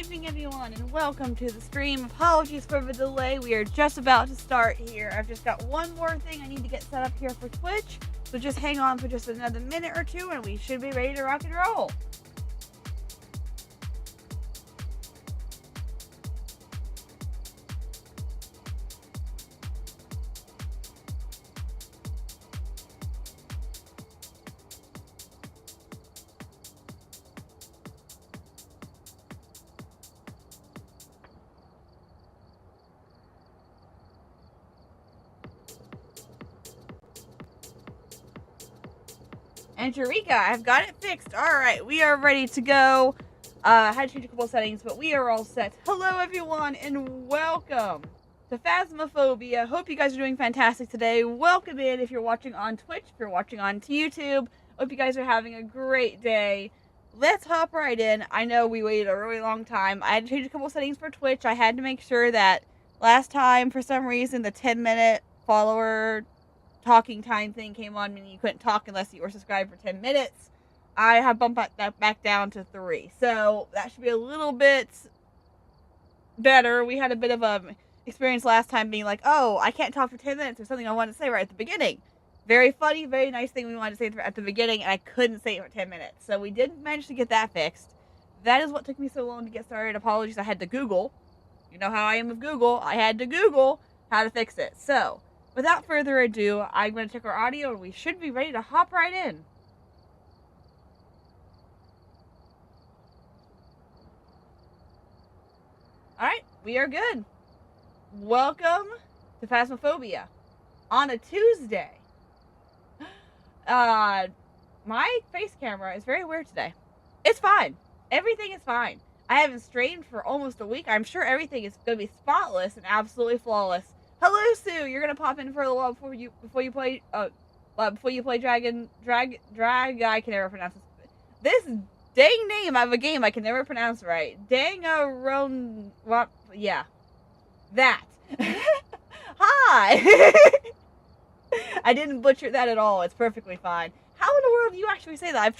evening, everyone, and welcome to the stream. Apologies for the delay. We are just about to start here. I've just got one more thing I need to get set up here for Twitch, so just hang on for just another minute or two, and we should be ready to rock and roll. And Eureka, I've got it fixed. Alright, we are ready to go. I had to change a couple settings, but we are all set. Hello, everyone, and welcome to Phasmophobia. Hope you guys are doing fantastic today. Welcome in if you're watching on Twitch, if you're watching on YouTube. Hope you guys are having a great day. Let's hop right in. I know we waited a really long time. I had to change a couple settings for Twitch. I had to make sure that last time, for some reason, the 10-minute follower talking time thing came on, meaning you couldn't talk unless you were subscribed for 10 minutes. I have bumped that back down to 3. So that should be a little bit better. We had a bit of a experience last time being like, oh, I can't talk for 10 minutes or something I wanted to say right at the beginning. Very funny, very nice thing we wanted to say at the beginning, and I couldn't say it for 10 minutes. So we did manage to get that fixed. That is what took me so long to get started. Apologies, I had to Google. You know how I am with Google. I had to Google how to fix it. So without further ado, I'm going to check our audio, and we should be ready to hop right in. Alright, we are good. Welcome to Phasmophobia on a Tuesday. My face camera is very weird today. It's fine. Everything is fine. I haven't streamed for almost a week. I'm sure everything is going to be spotless and absolutely flawless. Hello, Sue. You're gonna pop in for a little while before you play drag. I can never pronounce this dang name of a game I can never pronounce right. Yeah, that. Hi. I didn't butcher that at all. It's perfectly fine. How in the world do you actually say that?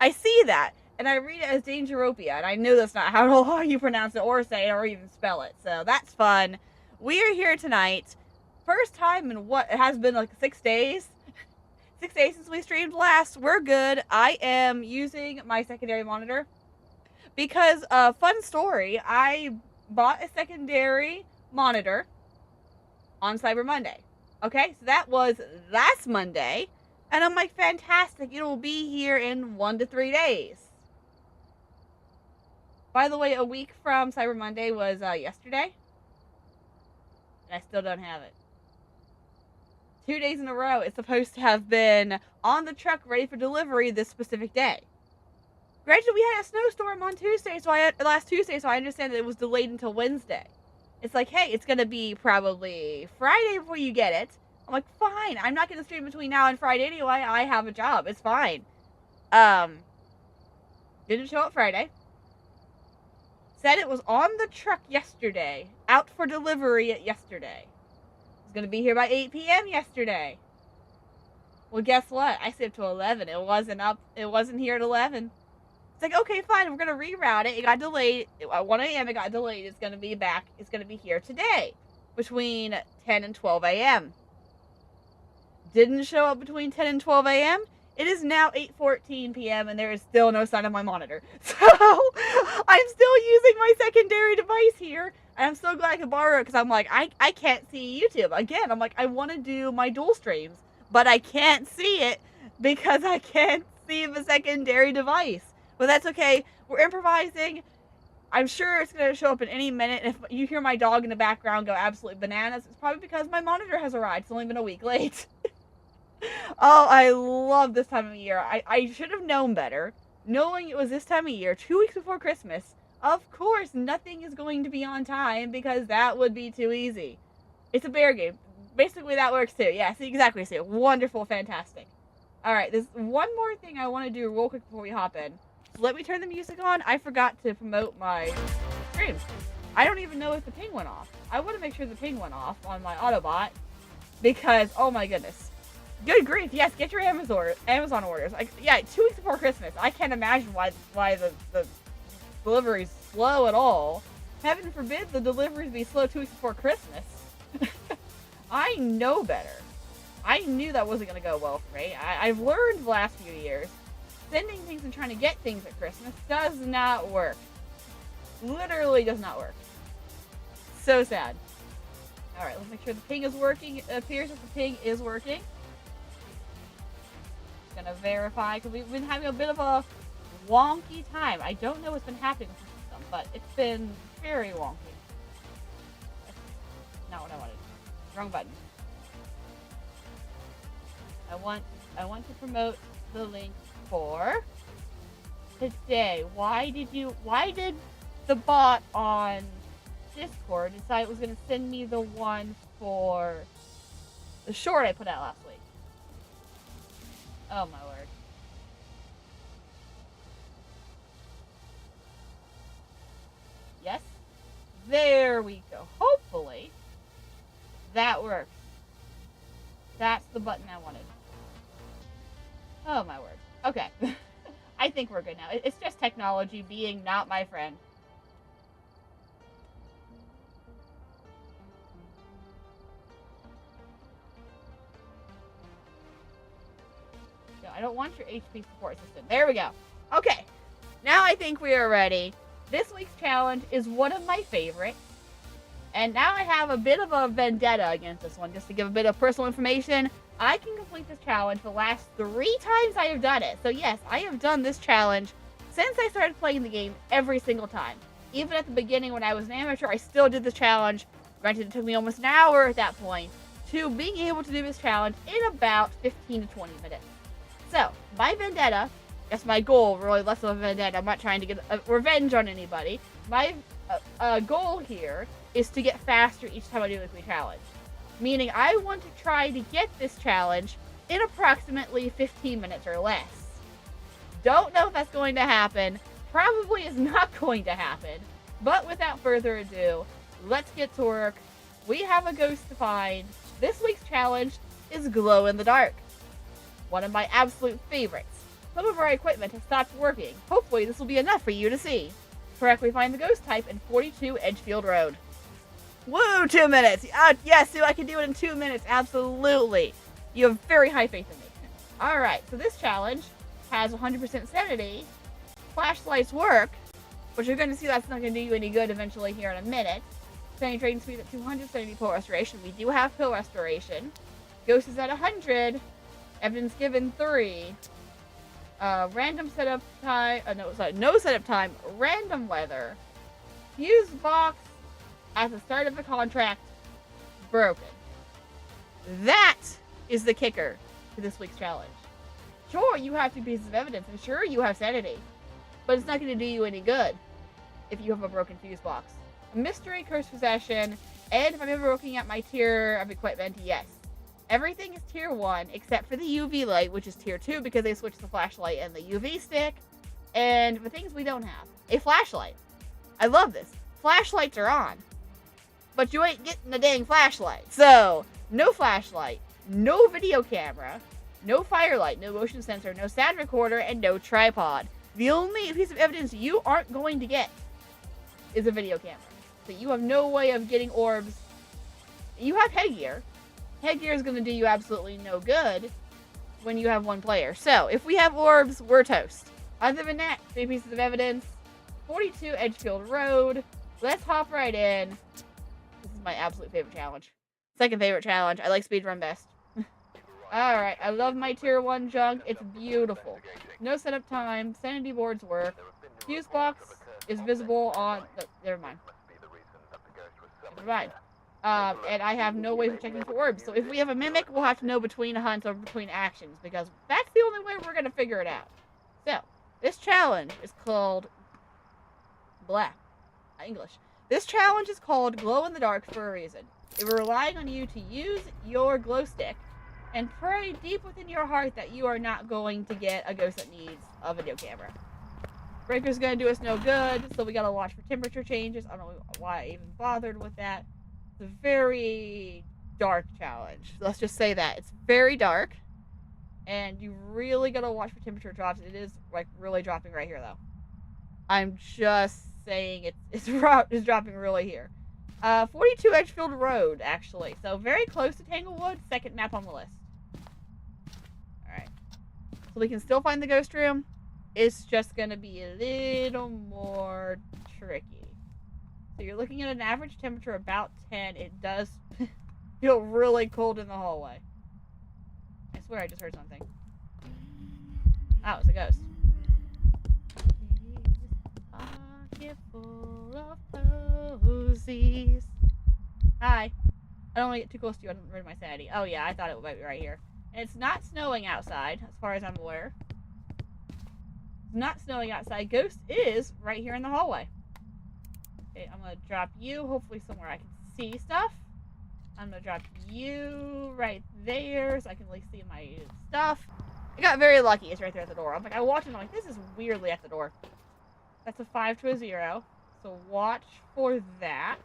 I see that, and I read it as Dangeropia, and I know that's not how you pronounce it or say it or even spell it. So that's fun. We are here tonight. First time in what it has been like 6 days. 6 days since we streamed last. We're good. I am using my secondary monitor because, fun story, I bought a secondary monitor on Cyber Monday. Okay, so that was last Monday, and I'm like, fantastic, it will be here in 1 to 3 days. By the way, a week from Cyber Monday was yesterday. And I still don't have it. 2 days in a row. It's supposed to have been on the truck ready for delivery this specific day. Granted, we had a snowstorm on Tuesday, last Tuesday, so I understand that it was delayed until Wednesday. It's like, hey, it's going to be probably Friday before you get it. I'm like, fine. I'm not going to stream between now and Friday anyway. I have a job. It's fine. Didn't show up Friday. Said it was on the truck yesterday. Out for delivery yesterday. It was going to be here by 8 p.m. yesterday. Well, guess what? I saved till 11. It wasn't here at 11. It's like, okay, fine. We're going to reroute it. It got delayed. At 1 a.m. it got delayed. It's going to be back. It's going to be here today. Between 10 and 12 a.m. Didn't show up between 10 and 12 a.m. It is now 8:14 p.m. and there is still no sign of my monitor. So I'm still using my secondary device here. And I'm so glad I could borrow it because I'm like, I can't see YouTube. Again, I'm like, I want to do my dual streams, but I can't see it because I can't see the secondary device. But that's okay. We're improvising. I'm sure it's going to show up in any minute. If you hear my dog in the background go absolutely bananas, it's probably because my monitor has arrived. It's only been a week late. Oh, I love this time of year. I should have known better. Knowing it was this time of year, 2 weeks before Christmas, of course nothing is going to be on time because that would be too easy. It's a bear game. Basically, that works too. Yeah, see, exactly. See, wonderful, fantastic. Alright, there's one more thing I want to do real quick before we hop in. So let me turn the music on. I forgot to promote my stream. I don't even know if the ping went off. I want to make sure the ping went off on my Autobot because, oh my goodness. Good grief, yes, get your Amazon orders. Like, yeah, 2 weeks before Christmas. I can't imagine why the deliveries slow at all. Heaven forbid the deliveries be slow 2 weeks before Christmas. I know better. I knew that wasn't going to go well for me. I've learned the last few years. Sending things and trying to get things at Christmas does not work. Literally does not work. So sad. Alright, let's make sure the ping is working. It appears that the ping is working. Just gonna verify, because we've been having a bit of a wonky time. I don't know what's been happening with the system, but it's been very wonky. That's not what I wanted. Wrong button. I want to promote the link for today. Why did the bot on Discord decide it was going to send me the one for the short I put out last week? Oh my word. Yes? There we go. Hopefully that works. That's the button I wanted. Oh my word. Okay. I think we're good now. It's just technology being not my friend. No, I don't want your HP support system. There we go. Okay. Now I think we are ready. This week's challenge is one of my favorites. And now I have a bit of a vendetta against this one. Just to give a bit of personal information, I can complete this challenge the last 3 times I have done it. So yes, I have done this challenge since I started playing the game every single time. Even at the beginning when I was an amateur, I still did this challenge. Granted, it took me almost an hour at that point to being able to do this challenge in about 15 to 20 minutes. So, my vendetta, that's my goal, really less of a vendetta. I'm not trying to get revenge on anybody. My goal here is to get faster each time I do a weekly challenge. Meaning I want to try to get this challenge in approximately 15 minutes or less. Don't know if that's going to happen. Probably is not going to happen. But without further ado, let's get to work. We have a ghost to find. This week's challenge is glow in the dark. One of my absolute favorites. Some of our equipment has stopped working. Hopefully this will be enough for you to see. Correctly find the ghost type in 42 Edgefield Road. Woo, 2 minutes. Yes, Sue, I can do it in 2 minutes. Absolutely. You have very high faith in me. Alright, so this challenge has 100% sanity. Flashlights work, but you're going to see that's not going to do you any good eventually here in a minute. Sanity trading speed at 200, sanity pill restoration. We do have pill restoration. Ghost is at 100. Evidence given 3. Random setup time. No setup time. Random weather. Fuse box at the start of the contract, broken. That is the kicker to this week's challenge. Sure, you have 2 pieces of evidence, and sure, you have sanity, but it's not going to do you any good if you have a broken fuse box. A mystery, curse possession, and if I'm ever looking at my tier of equipment, yes. Everything is tier 1, except for the UV light, which is tier 2, because they switched the flashlight and the UV stick, and the things we don't have. A flashlight. I love this. Flashlights are on. But you ain't getting the dang flashlight. So, no flashlight, no video camera, no firelight, no motion sensor, no sound recorder, and no tripod. The only piece of evidence you aren't going to get is a video camera. So you have no way of getting orbs. You have headgear. Headgear is going to do you absolutely no good when you have 1 player. So, if we have orbs, we're toast. Other than that, 3 pieces of evidence. 42 Edgefield Road. Let's hop right in. This is my absolute favorite challenge. Second favorite challenge. I like speedrun best. Alright, I love my tier 1 junk. It's beautiful. No setup time. Sanity boards work. Fuse box is visible on... never mind. Never mind. And I have no way of checking for orbs. So if we have a mimic, we'll have to know between hunts or between actions, because that's the only way we're going to figure it out. So, this challenge is called... English. This challenge is called Glow in the Dark for a reason. We're relying on you to use your glow stick and pray deep within your heart that you are not going to get a ghost that needs a video camera. Breaker's going to do us no good, so we got to watch for temperature changes. I don't know why I even bothered with that. It's a very dark challenge. Let's just say that. It's very dark, and you really got to watch for temperature drops. It is, like, really dropping right here, though. I'm just saying it's dropping really here. 42 Edgefield Road, actually. So very close to Tanglewood. Second map on the list. Alright. So we can still find the ghost room. It's just going to be a little more tricky. So you're looking at an average temperature about 10. It does feel really cold in the hallway. I swear I just heard something. Oh, it's a ghost. Pocket full of posies. Hi. I don't want to get too close to you. I don't ruin my sanity. Oh yeah, I thought it might be right here. And it's not snowing outside, as far as I'm aware. It's not snowing outside. Ghost is right here in the hallway. Okay, I'm gonna drop you, hopefully somewhere I can see stuff. I'm gonna drop you right there, so I can at least see my stuff. I got very lucky. It's right there at the door. I'm like, I walked in, I'm like, this is weirdly at the door. That's a 5 to a 0. So watch for that.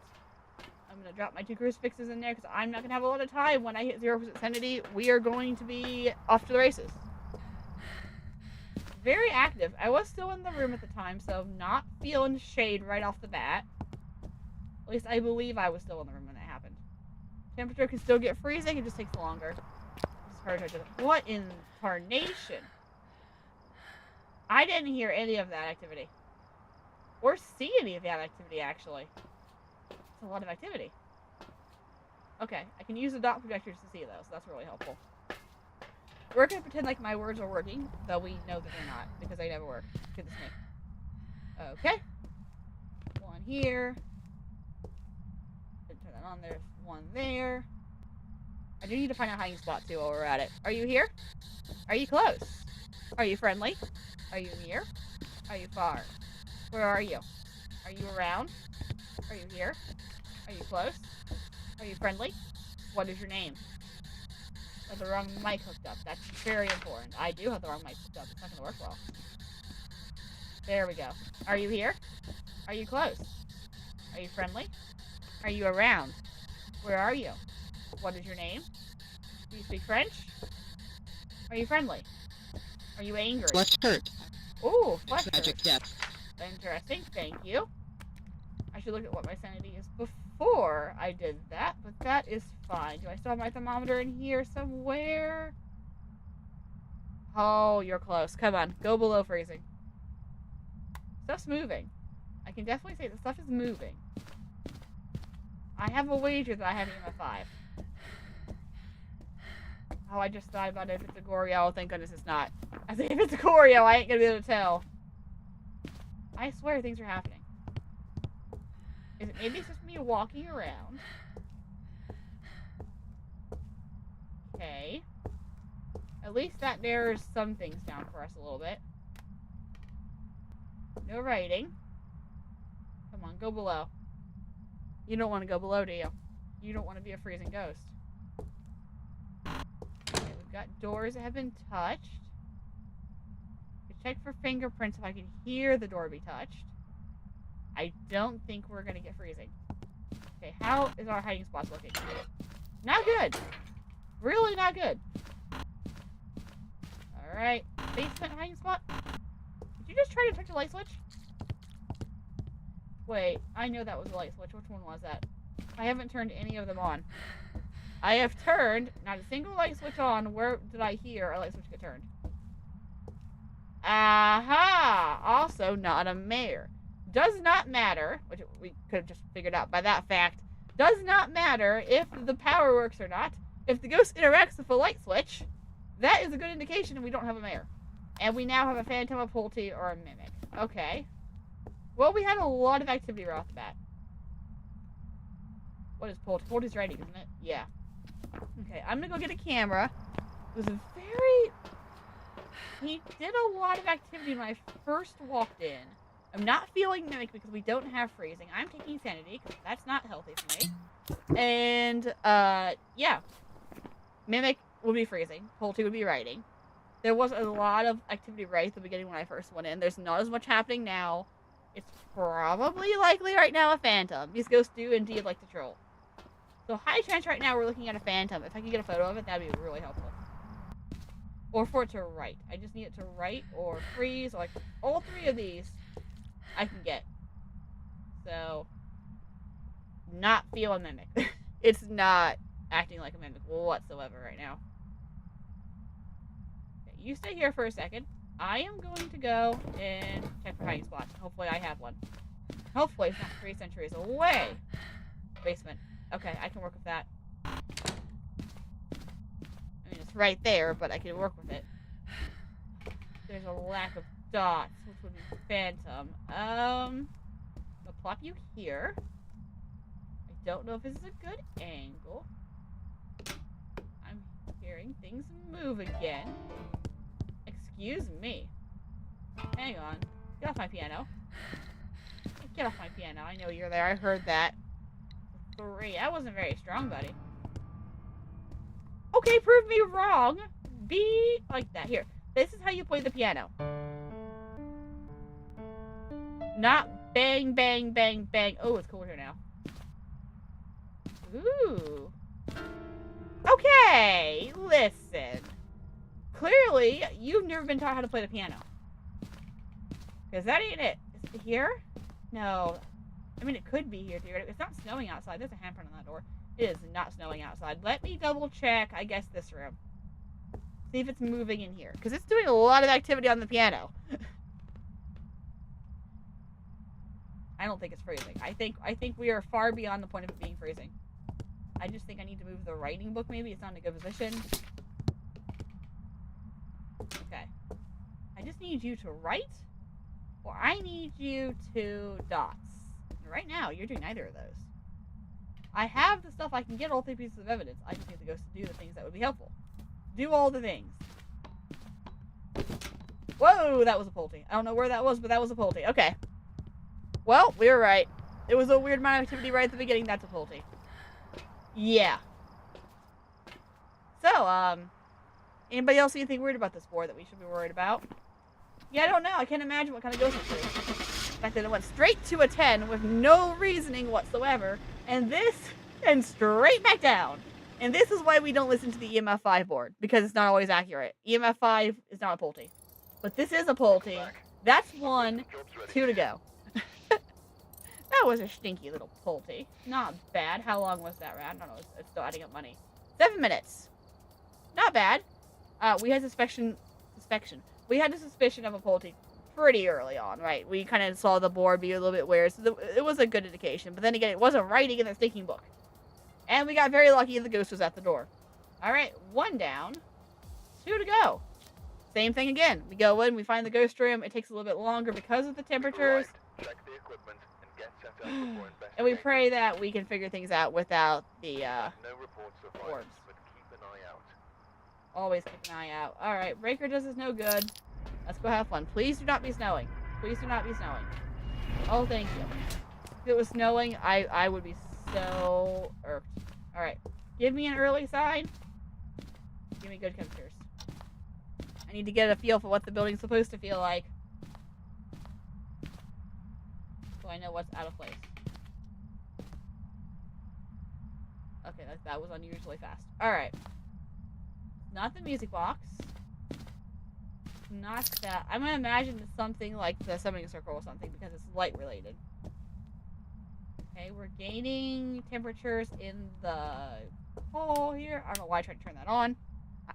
I'm going to drop my 2 crucifixes in there because I'm not going to have a lot of time when I hit 0% sanity. We are going to be off to the races. Very active. I was still in the room at the time, so not feeling shade right off the bat. At least I believe I was still in the room when that happened. Temperature can still get freezing. It just takes longer. What in tarnation? I didn't hear any of that activity. Or see any of that activity, actually. It's a lot of activity. Okay, I can use the dot projectors to see those, so that's really helpful. We're going to pretend like my words are working, though we know that they're not, because they never work. Goodness me. Okay. One here. Didn't turn that on. There's one there. I do need to find a hiding spot, too, while we're at it. Are you here? Are you close? Are you friendly? Are you near? Are you far? Where are you? Are you around? Are you here? Are you close? Are you friendly? What is your name? I have the wrong mic hooked up. That's very important. I do have the wrong mic hooked up. It's not going to work well. There we go. Are you here? Are you close? Are you friendly? Are you around? Where are you? What is your name? Do you speak French? Are you friendly? Are you angry? Flesh hurt. Ooh, flesh hurt. Tragic death. Interesting. Thank you. I should look at what my sanity is before I did that, but that is fine. Do I still have my thermometer in here somewhere? Oh, you're close. Come on. Go below freezing. Stuff's moving. I can definitely say that stuff is moving. I have a wager that I have a 5. Oh, I just thought about it. If it's a Goryo, oh, thank goodness it's not. I think if it's a Goryo, I ain't gonna be able to tell. I swear things are happening. Is it maybe it's just me walking around? Okay. At least that narrows some things down for us a little bit. No writing. Come on, go below. You don't want to go below, do you? You don't want to be a freezing ghost. Okay, we've got doors that have been touched. Check for fingerprints if I can hear the door be touched. I don't think we're going to get freezing. Okay, how is our hiding spots looking? Not good. Really not good. Alright. Basement hiding spot? Did you just try to touch a light switch? Wait, I know that was a light switch. Which one was that? I haven't turned any of them on. I have turned not a single light switch on. Where did I hear a light switch get turned? Aha! Also not a mare. Does not matter, which we could have just figured out by that fact, does not matter if the power works or not. If the ghost interacts with the light switch, that is a good indication we don't have a mare. And we now have a phantom, a Pulte, or a mimic. Okay. Well, we had a lot of activity right off the bat. What is Pulte? Pulte's writing, isn't it? Yeah. Okay, I'm gonna go get a camera. It was a very... He did a lot of activity when I first walked in. I'm not feeling mimic because we don't have freezing. I'm taking sanity because that's not healthy for me. And, yeah. Mimic would be freezing. Pulte would be writing. There was a lot of activity right at the beginning when I first went in. There's not as much happening now. It's probably likely right now a phantom. These ghosts do indeed like to troll. So high chance right now we're looking at a phantom. If I could get a photo of it, that'd be really helpful. Or for it to write. I just need it to write or freeze. Like, all 3 of these I can get. So, not feel a mimic. It's not acting like a mimic whatsoever right now. Okay, you stay here for a second. I am going to go and check for hiding spots. Hopefully I have one. Hopefully it's not 3 centuries away. Basement. Okay, I can work with that. I mean, it's right there, but I can work with it. There's a lack of dots, which would be phantom. I'll plop you here. I don't know if this is a good angle. I'm hearing things move again. Excuse me. Hang on. Get off my piano. Get off my piano. I know you're there. I heard that. 3. I wasn't very strong, buddy. Okay, prove me wrong. Be like that. Here. This is how you play the piano. Not bang, bang, bang, bang. Oh, it's cooler now. Ooh. Okay, listen. Clearly, you've never been taught how to play the piano. Because that ain't it. Is it here? No. I mean, it could be here, theoretically. It's not snowing outside. There's a handprint on that door. It is not snowing outside. Let me double check, I guess, this room. See if it's moving in here. Because it's doing a lot of activity on the piano. I don't think it's freezing. I think we are far beyond the point of it being freezing. I just think I need to move the writing book, maybe. It's not in a good position. Okay. I just need you to write, or I need you to dots. And right now, you're doing neither of those. I have the stuff I can get all 3 pieces of evidence. I just need the ghost to do the things that would be helpful. Do all the things. Whoa, that was a Pulte. I don't know where that was, but that was a Pulte. Okay. Well, we were right. It was a weird amount of activity right at the beginning. That's a Pulte. Yeah. So, anybody else see anything weird about this board that we should be worried about? Yeah, I don't know. I can't imagine what kind of ghost it is. The fact that it went straight to a 10 with no reasoning whatsoever, and straight back down. And this is why we don't listen to the EMF 5 board, because it's not always accurate. EMF 5 is not a Pulte. But this is a Pulte. That's 1, 2 to go. That was a stinky little Pulte. Not bad. How long was that round? I don't know. It's still adding up money. 7 minutes. Not bad. We had suspicion. We had a suspicion of a Pulte pretty early on, right? We kind of saw the board be a little bit weird, so it was a good indication. But then again, it wasn't writing in the stinking book. And we got very lucky the ghost was at the door. Alright, 1 down. 2 to go. Same thing again. We go in, we find the ghost room. It takes a little bit longer because of the temperatures. Check the equipment and get set up before investigating. And we pray that we can figure things out without the No reports of violence, orbs. but keep an eye out. Always keep an eye out. Alright, breaker does us no good. Let's go have fun. Please do not be snowing. Please do not be snowing. Oh, thank you. If it was snowing, I would be so irked. Alright. Give me an early sign. Give me good temperatures. I need to get a feel for what the building's supposed to feel like. So I know what's out of place. Okay, that was unusually fast. Alright. Not the music box. Not that. I'm gonna imagine it's something like the summoning circle or something because it's light related. Okay, we're gaining temperatures in the hole here. I don't know why I tried to turn that on.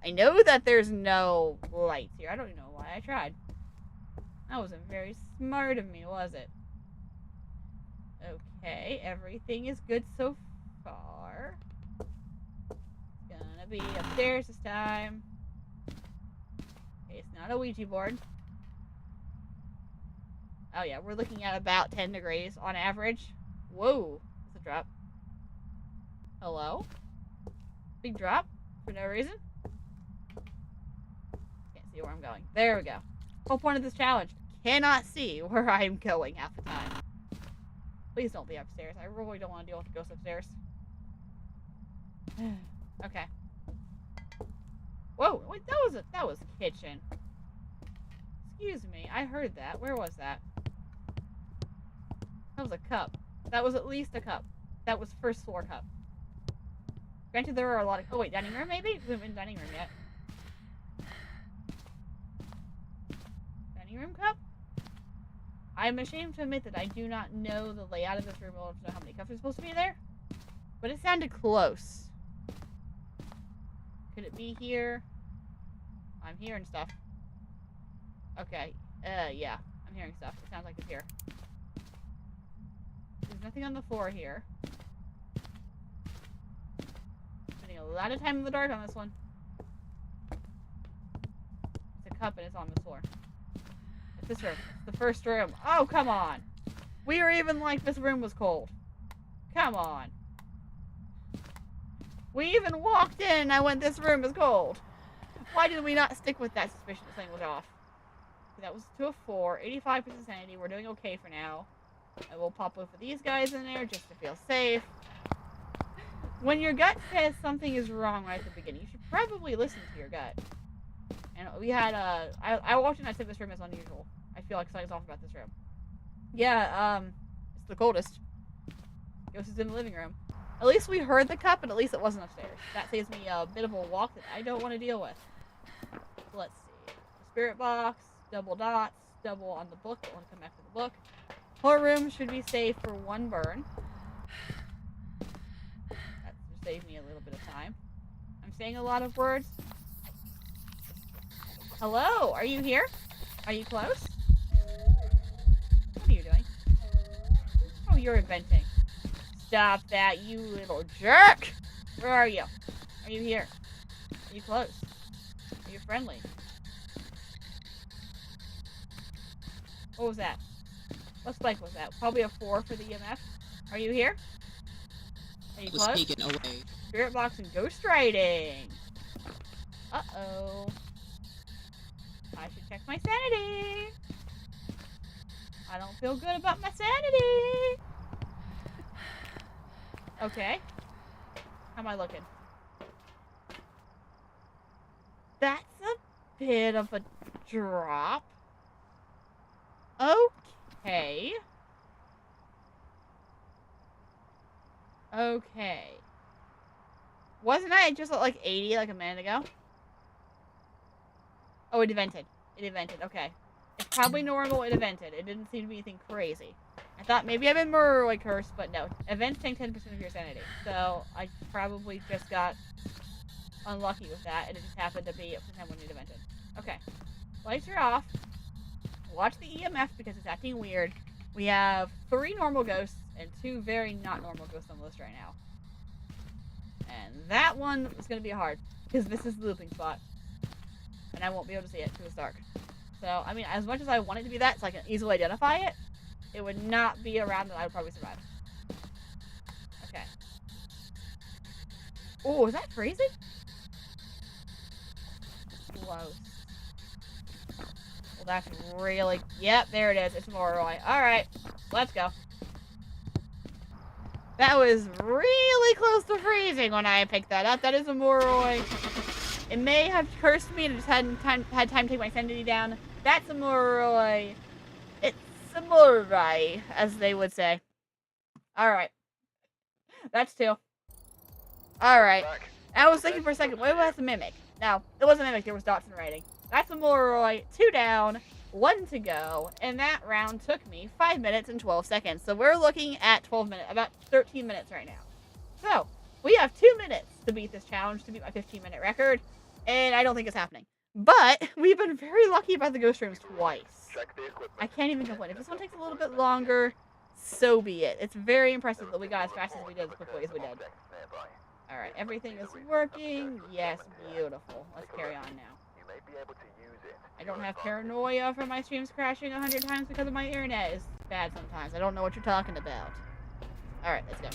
I know that there's no lights here. I don't even know why I tried. That wasn't very smart of me, was it? Okay, everything is good so far. It's gonna be upstairs this time. Okay, it's not a Ouija board. Oh yeah, we're looking at about 10 degrees on average. Whoa, that's a drop. Hello? Big drop for no reason. Can't see where I'm going. There we go. Whole point of this challenge. Cannot see where I'm going half the time. Please don't be upstairs. I really don't want to deal with the ghost upstairs. Okay. Whoa, wait, that was kitchen. Excuse me, I heard that. Where was that? That was a cup. That was at least a cup. That was first floor cup. Granted, there are a lot of... Oh, wait, dining room, maybe? We haven't been dining room yet. Dining room cup? I'm ashamed to admit that I do not know the layout of this room well enough to know how many cups are supposed to be there. But it sounded close. Could it be here? I'm hearing stuff. Okay. Yeah. I'm hearing stuff. It sounds like it's here. There's nothing on the floor here. Spending a lot of time in the dark on this one. It's a cup and it's on the floor. It's this room. It's the first room. Oh, come on. We were even like this room was cold. Come on. We even walked in and I went, this room is cold. Why did we not stick with that suspicion thing was off? That was to a 4. 85% sanity. We're doing okay for now. I will pop both of these guys in there just to feel safe. When your gut says something is wrong right at the beginning, you should probably listen to your gut. And we had I walked in and I said this room is unusual. I feel like something's off about this room. Yeah, it's the coldest. Ghost is in the living room. At least we heard the cup, and at least it wasn't upstairs. That saves me a bit of a walk that I don't want to deal with. So let's see. Spirit box, double dots, double on the book. I want to come back to the book. Whole room should be safe for 1 burn. That should save me a little bit of time. I'm saying a lot of words. Hello, are you here? Are you close? What are you doing? Oh, you're venting. Stop that, you little jerk! Where are you? Are you here? Are you close? Are you friendly? What was that? What spike was that? Probably a 4 for the EMF. Are you here? Are you close? Was taken away. Spirit box and ghost writing. Uh-oh. I should check my sanity. I don't feel good about my sanity. Okay. How am I looking? That's a bit of a drop. Okay. Okay. Wasn't I just at like 80 like a minute ago? Oh, it evented. It evented. Okay. It's probably normal. It evented. It didn't seem to be anything crazy. I thought maybe I've been Moroi cursed, but no. Events take 10% of your sanity. So I probably just got unlucky with that, and it just happened to be at the time when it evented. Okay. Lights are off. Watch the EMF because it's acting weird. We have 3 normal ghosts and 2 very not normal ghosts on the list right now. And that one is going to be hard because this is the looping spot. And I won't be able to see it because it's dark. So, I mean, as much as I want it to be that so I can easily identify it, it would not be around that I would probably survive. Okay. Oh, is that crazy? Close. Well, that's really... Yep, there it is. It's Moroi. Alright, let's go. That was really close to freezing when I picked that up. That is a Moroi. It may have cursed me and I just hadn't had time to take my sanity down. That's a Moroi. It's a Moroi, as they would say. Alright. That's 2. Alright. I was thinking for a second, what was the Mimic? No, it wasn't Mimic, there was dots in writing. That's a Moroi. 2 down, 1 to go. And that round took me 5 minutes and 12 seconds. So we're looking at 12 minutes, about 13 minutes right now. So, we have 2 minutes to beat this challenge, to beat my 15-minute record. And I don't think it's happening. But we've been very lucky about the ghost rooms twice. I can't even complain. If this one takes a little bit longer, so be it. It's very impressive that we got as fast as we did, as quickly as we did. Alright, everything is working. Yes, beautiful. Let's carry on now. I don't have paranoia for my streams crashing 100 times because of my internet is bad sometimes. I don't know what you're talking about. Alright, let's go.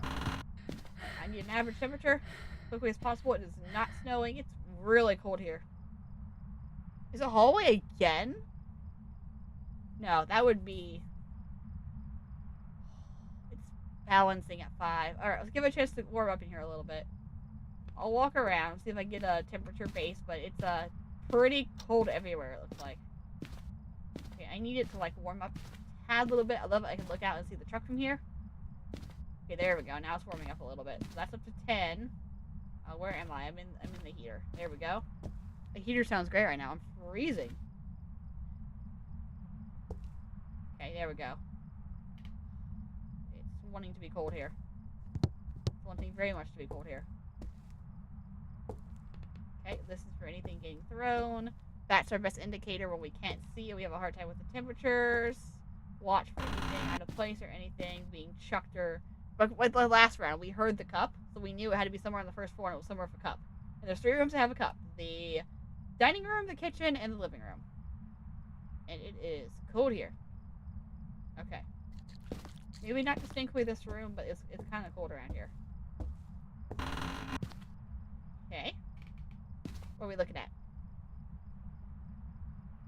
I need an average temperature. Quickly as possible. It is not snowing. It's really cold here. Is it hallway again? No, that would be... It's balancing at 5. Alright, let's give it a chance to warm up in here a little bit. I'll walk around, see if I get a temperature base, but it's pretty cold everywhere, it looks like. Okay, I need it to like warm up a tad little bit. I love it. I can look out and see the truck from here. Okay, there we go. Now it's warming up a little bit. So that's up to 10. Where am I? I'm in the heater. There we go. The heater sounds great right now. I'm freezing. Okay, there we go. It's wanting to be cold here. It's wanting very much to be cold here. Okay, this is for anything getting thrown. That's our best indicator when we can't see it. We have a hard time with the temperatures. Watch for anything out of place or anything being chucked or... But with the last round, we heard the cup, so we knew it had to be somewhere on the first floor, and it was somewhere with a cup. And there's 3 rooms that have a cup. The dining room, the kitchen, and the living room. And it is cold here. Okay. Maybe not distinctly this room, but it's kind of cold around here. Okay. What are we looking at?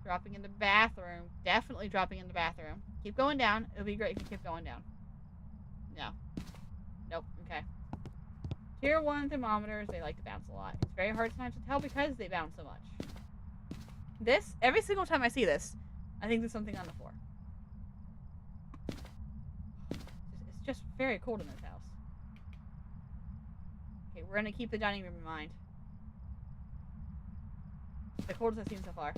Dropping in the bathroom. Definitely dropping in the bathroom. Keep going down. It would be great if you keep going down. No. Nope. Okay. Tier 1 thermometers, they like to bounce a lot. It's very hard sometimes to tell because they bounce so much. This, every single time I see this, I think there's something on the floor. It's just very cold in this house. Okay, we're going to keep the dining room in mind. The coldest I've seen so far.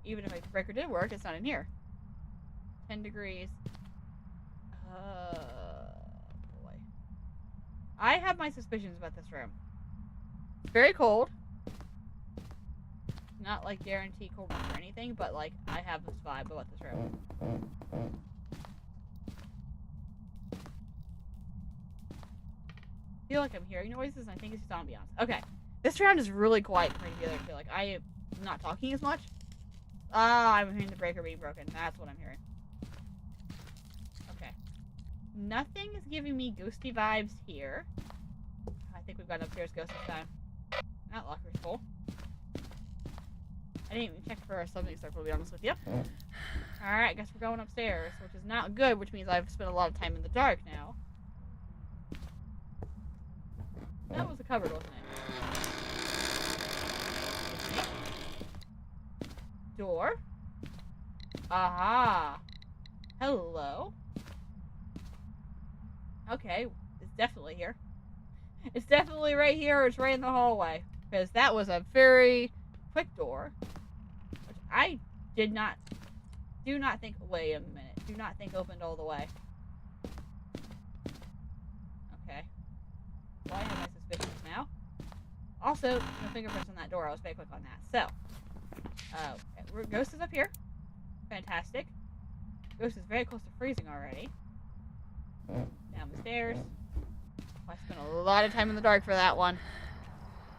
Even if my breaker did work, it's not in here. 10 degrees. Boy. I have my suspicions about this room. It's very cold. Not like guaranteed coldness or anything, but like I have this vibe about this room. I feel like I'm hearing noises and I think it's just ambiance. Okay. This round is really quiet compared to the other. I feel like I am not talking as much. I'm hearing the breaker being broken. That's what I'm hearing. Okay. Nothing is giving me ghosty vibes here. I think we've got an upstairs ghost this time. That locker's full. I didn't even check for a summoning circle, to be honest with you. Alright, I guess we're going upstairs, which is not good, which means I've spent a lot of time in the dark now. That was a cupboard, wasn't it? Door. Aha. Hello. Okay, it's definitely here. It's definitely right here, or it's right in the hallway. Because that was a very quick door. Which I do not think, wait a minute, do not think opened all the way. Okay. Well, I have my suspicions now. Also, no fingerprints on that door. I was very quick on that. So, Ghost is up here. Fantastic. Ghost is very close to freezing already. Down the stairs. I spent a lot of time in the dark for that one.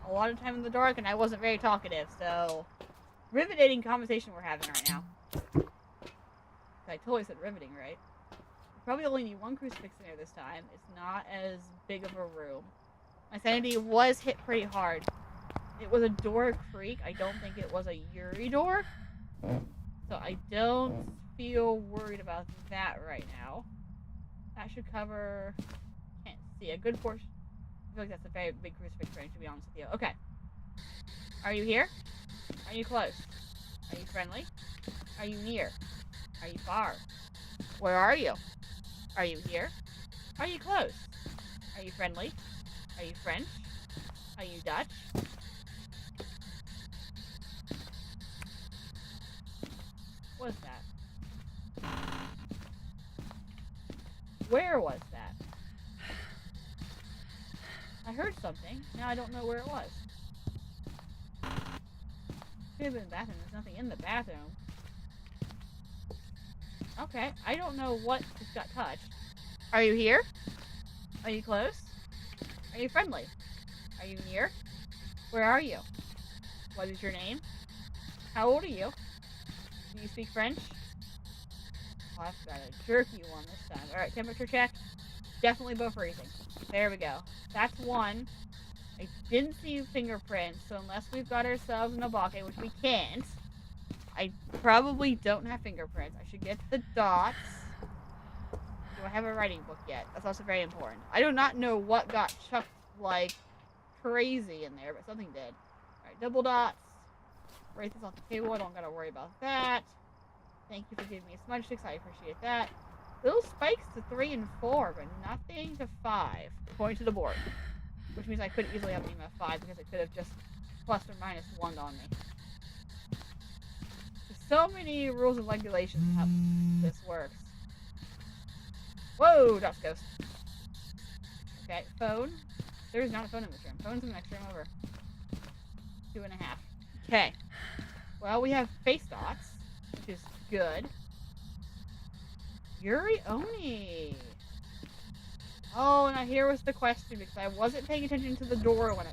A lot of time in the dark, and I wasn't very talkative, so... Riveting conversation we're having right now. I totally said riveting, right? Probably only need 1 crucifix in there this time. It's not as big of a room. My sanity was hit pretty hard. It was a door creak. I don't think it was a Yuri door. So I don't feel worried about that right now. That should cover... Can't see. A good portion. I feel like that's a very big crucifix range, to be honest with you. Okay. Are you here? Are you close? Are you friendly? Are you near? Are you far? Where are you? Are you here? Are you close? Are you friendly? Are you French? Are you Dutch? What's that? Where was that? I heard something. Now I don't know where it was. Could have been in the bathroom. There's nothing in the bathroom. Okay. I don't know what just got touched. Are you here? Are you close? Are you friendly? Are you near? Where are you? What is your name? How old are you? Do you speak French? Oh, I've got a jerky one this time. Alright, temperature check. Definitely both freezing. There we go. That's 1. I didn't see fingerprints, so unless we've got ourselves an Obake, which we can't, I probably don't have fingerprints. I should get the dots. Do I have a writing book yet? That's also very important. I do not know what got chucked like crazy in there, but something did. Alright, double dots. Write this off the table. I don't gotta worry about that. Thank you for giving me a smudge sticks. I appreciate that. Little spikes to 3 and 4, but nothing to 5. According to the board. Which means I could easily have an EMF 5 because it could have just plus or minus 1 on me. so many rules and regulations how this works. Whoa, that's ghost. Okay, phone. There's not a phone in this room. Phone's in the next room over. 2.5. Okay. Well, we have face dots, which is good. Yuri Oni. Oh, now here was the question, because I wasn't paying attention to the door when I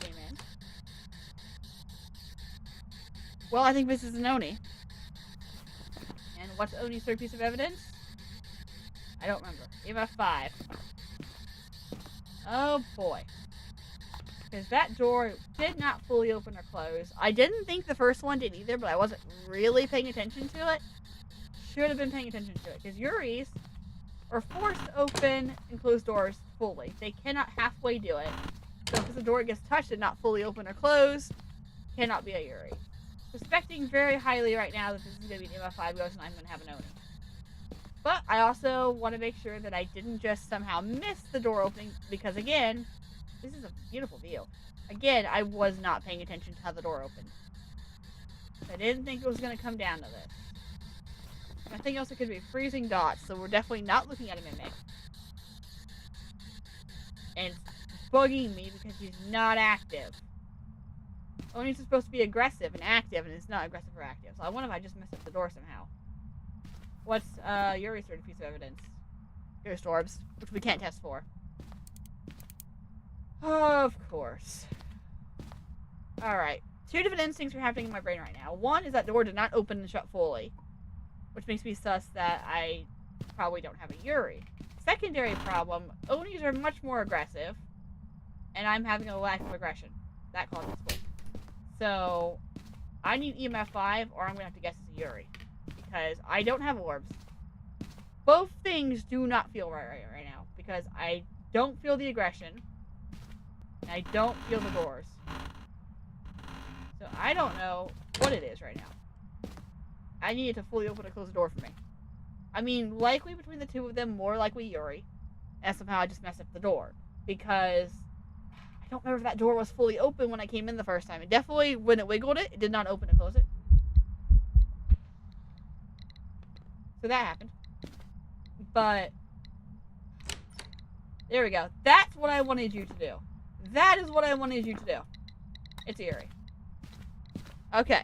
came in. Well, I think this is an Oni. And what's Oni's third piece of evidence? I don't remember. EMF 5. Oh boy. Because that door did not fully open or close. I didn't think the first one did either, but I wasn't really paying attention to it. Should have been paying attention to it. Because Yuri's are forced to open and close doors fully. They cannot halfway do it. So if the door gets touched and not fully open or closed, cannot be a Yuri. Suspecting very highly right now that this is going to be an EMF 5 ghost and I'm going to have an Oni. But I also want to make sure that I didn't just somehow miss the door opening, because again, this is a beautiful view. Again, I was not paying attention to how the door opened. I didn't think it was going to come down to this. And I think also it could be freezing dots, so we're definitely not looking at a mimic. And it's bugging me because he's not active. Oni's supposed to be aggressive and active, and it's not aggressive or active. So I wonder if I just messed up the door somehow. What's Yuri's third piece of evidence? Ghost orbs, which we can't test for. Of course. Alright. 2 different instincts are happening in my brain right now. One is that door did not open and shut fully, which makes me sus that I probably don't have a Yuri. Secondary problem, Onis are much more aggressive, and I'm having a lack of aggression. That causes split. So, I need EMF 5, or I'm going to have to guess it's a Yuri. Because I don't have orbs. Both things do not feel right now. Because I don't feel the aggression. And I don't feel the doors. So I don't know what it is right now. I need it to fully open and close the door for me. I mean, likely between the two of them, more likely Yuri. And somehow I just messed up the door. Because I don't remember if that door was fully open when I came in the first time. It definitely, when it wiggled it, it did not open and close it. So that happened. But there we go. That's what I wanted you to do. That is what I wanted you to do. It's Eerie. Okay.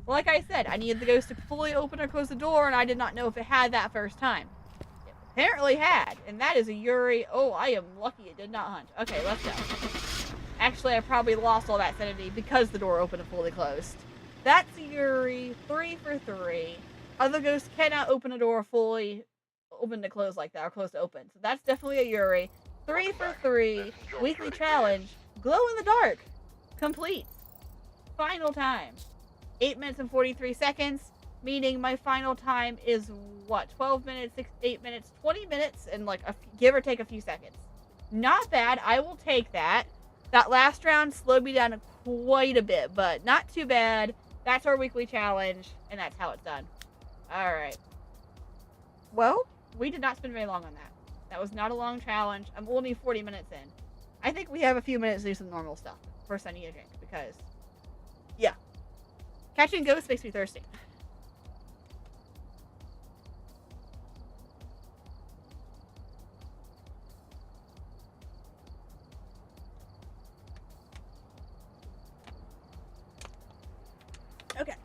Like I said, I needed the ghost to fully open or close the door, and I did not know if it had that first time. It apparently had, and that is a Yuri. Oh, I am lucky it did not hunt. Okay, let's go. Actually, I probably lost all that sanity because the door opened and fully closed. That's a Yuri. 3 for 3. Other ghosts cannot open a door fully open to close like that, or close to open. So that's definitely a Yuri. 3 for 3. Weekly challenge. Glow in the dark. Complete. Final time. 8 minutes and 43 seconds. Meaning my final time is what? 12 minutes, 8 minutes, 20 minutes, and like give or take a few seconds. Not bad. I will take that. That last round slowed me down quite a bit, but not too bad. That's our weekly challenge, and that's how it's done. Alright. Well, we did not spend very long on that. That was not a long challenge. I'm only 40 minutes in. I think we have a few minutes to do some normal stuff. First, I need a drink, because, yeah. Catching ghosts makes me thirsty. Okay.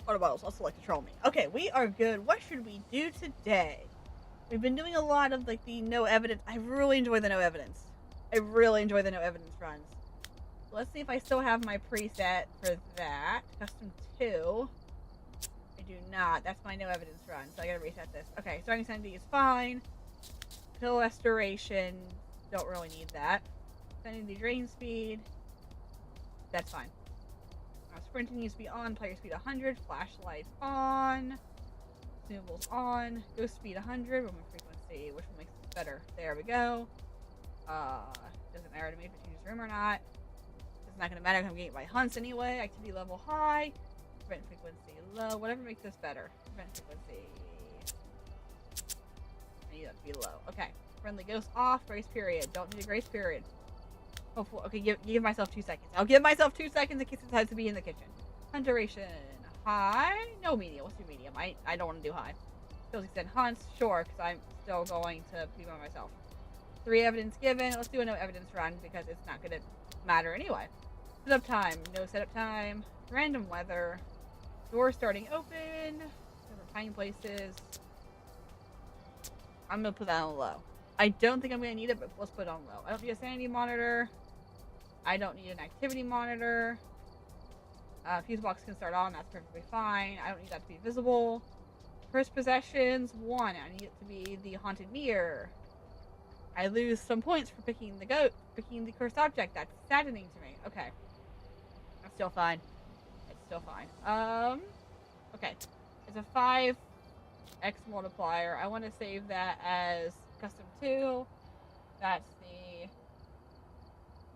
Water bottles also like to troll me. Okay, we are good. What should we do today? We've been doing a lot of like the no evidence. I really enjoy the no evidence. I really enjoy the no evidence runs. Let's see if I still have my preset for that. Custom 2. I do not. That's my no evidence run, so I gotta reset this. Okay, starting sanity is fine. Pill restoration. Don't really need that. Sanity drain speed. That's fine. Sprinting needs to be on. Player speed 100. Flashlight on. Consumables on. Ghost speed 100. Movement frequency. Which one makes this better? There we go. Doesn't matter to me if I choose room or not. It's not going to matter if I'm getting by hunts anyway. Activity level high. Prevent frequency low. Whatever makes this better. Prevent frequency. I need that to be low. Okay. Friendly ghost off. Grace period. Don't need a grace period. Hopefully. Okay, give myself 2 seconds. I'll give myself 2 seconds in case it has to be in the kitchen. Hunt duration. high? No, medium. Let's do medium. I don't want to do high. Feels extend hunts? Sure, because I'm still going to be by myself. 3 evidence given. Let's do a no evidence run because it's not going to matter anyway. Setup time. No setup time. Random weather. Door starting open. Different hiding places. I'm going to put that on low. I don't think I'm going to need it, but let's put it on low. I don't need a sanity monitor. I don't need an activity monitor. Fuse box can start on. That's perfectly fine. I don't need that to be visible. First possessions, 1. I need it to be the haunted mirror. I lose some points for picking the cursed object. That's saddening to me. Okay. That's still fine. It's still fine. Okay. It's a 5x multiplier. I want to save that as custom 2. That's the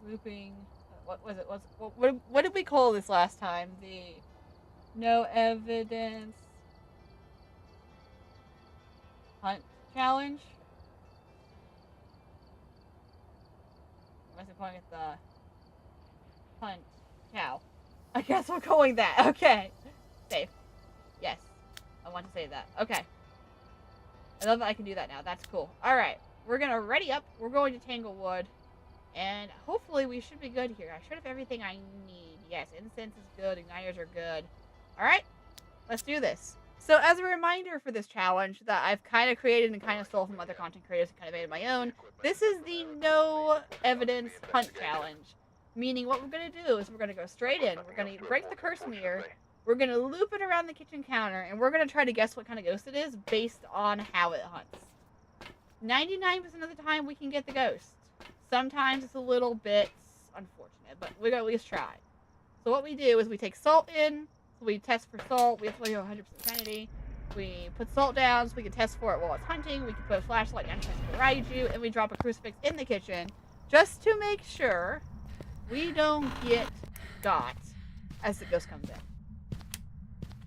looping. What was it? What did we call this last time? The no evidence hunt challenge? I wasn't calling it the hunt cow. I guess we're calling that. Okay. Safe. Yes. I want to say that. Okay. I love that I can do that now. That's cool. Alright. We're going to ready up. We're going to Tanglewood. And hopefully we should be good here. I should have everything I need. Yes, incense is good. Igniters are good. Alright. Let's do this. So as a reminder for this challenge that I've kind of created and kind of stole from other content creators and kind of made my own, this is the no evidence hunt challenge. Meaning what we're going to do is we're going to go straight in. We're going to break the curse mirror. We're going to loop it around the kitchen counter. And we're going to try to guess what kind of ghost it is based on how it hunts. 99% of the time we can get the ghost. Sometimes it's a little bit unfortunate, but we're going to at least try. So what we do is we take salt in. So we test for salt. We have to 100% sanity. We put salt down so we can test for it while it's hunting. We can put a flashlight down to test for Raiju. And we drop a crucifix in the kitchen just to make sure we don't get got as the ghost comes in.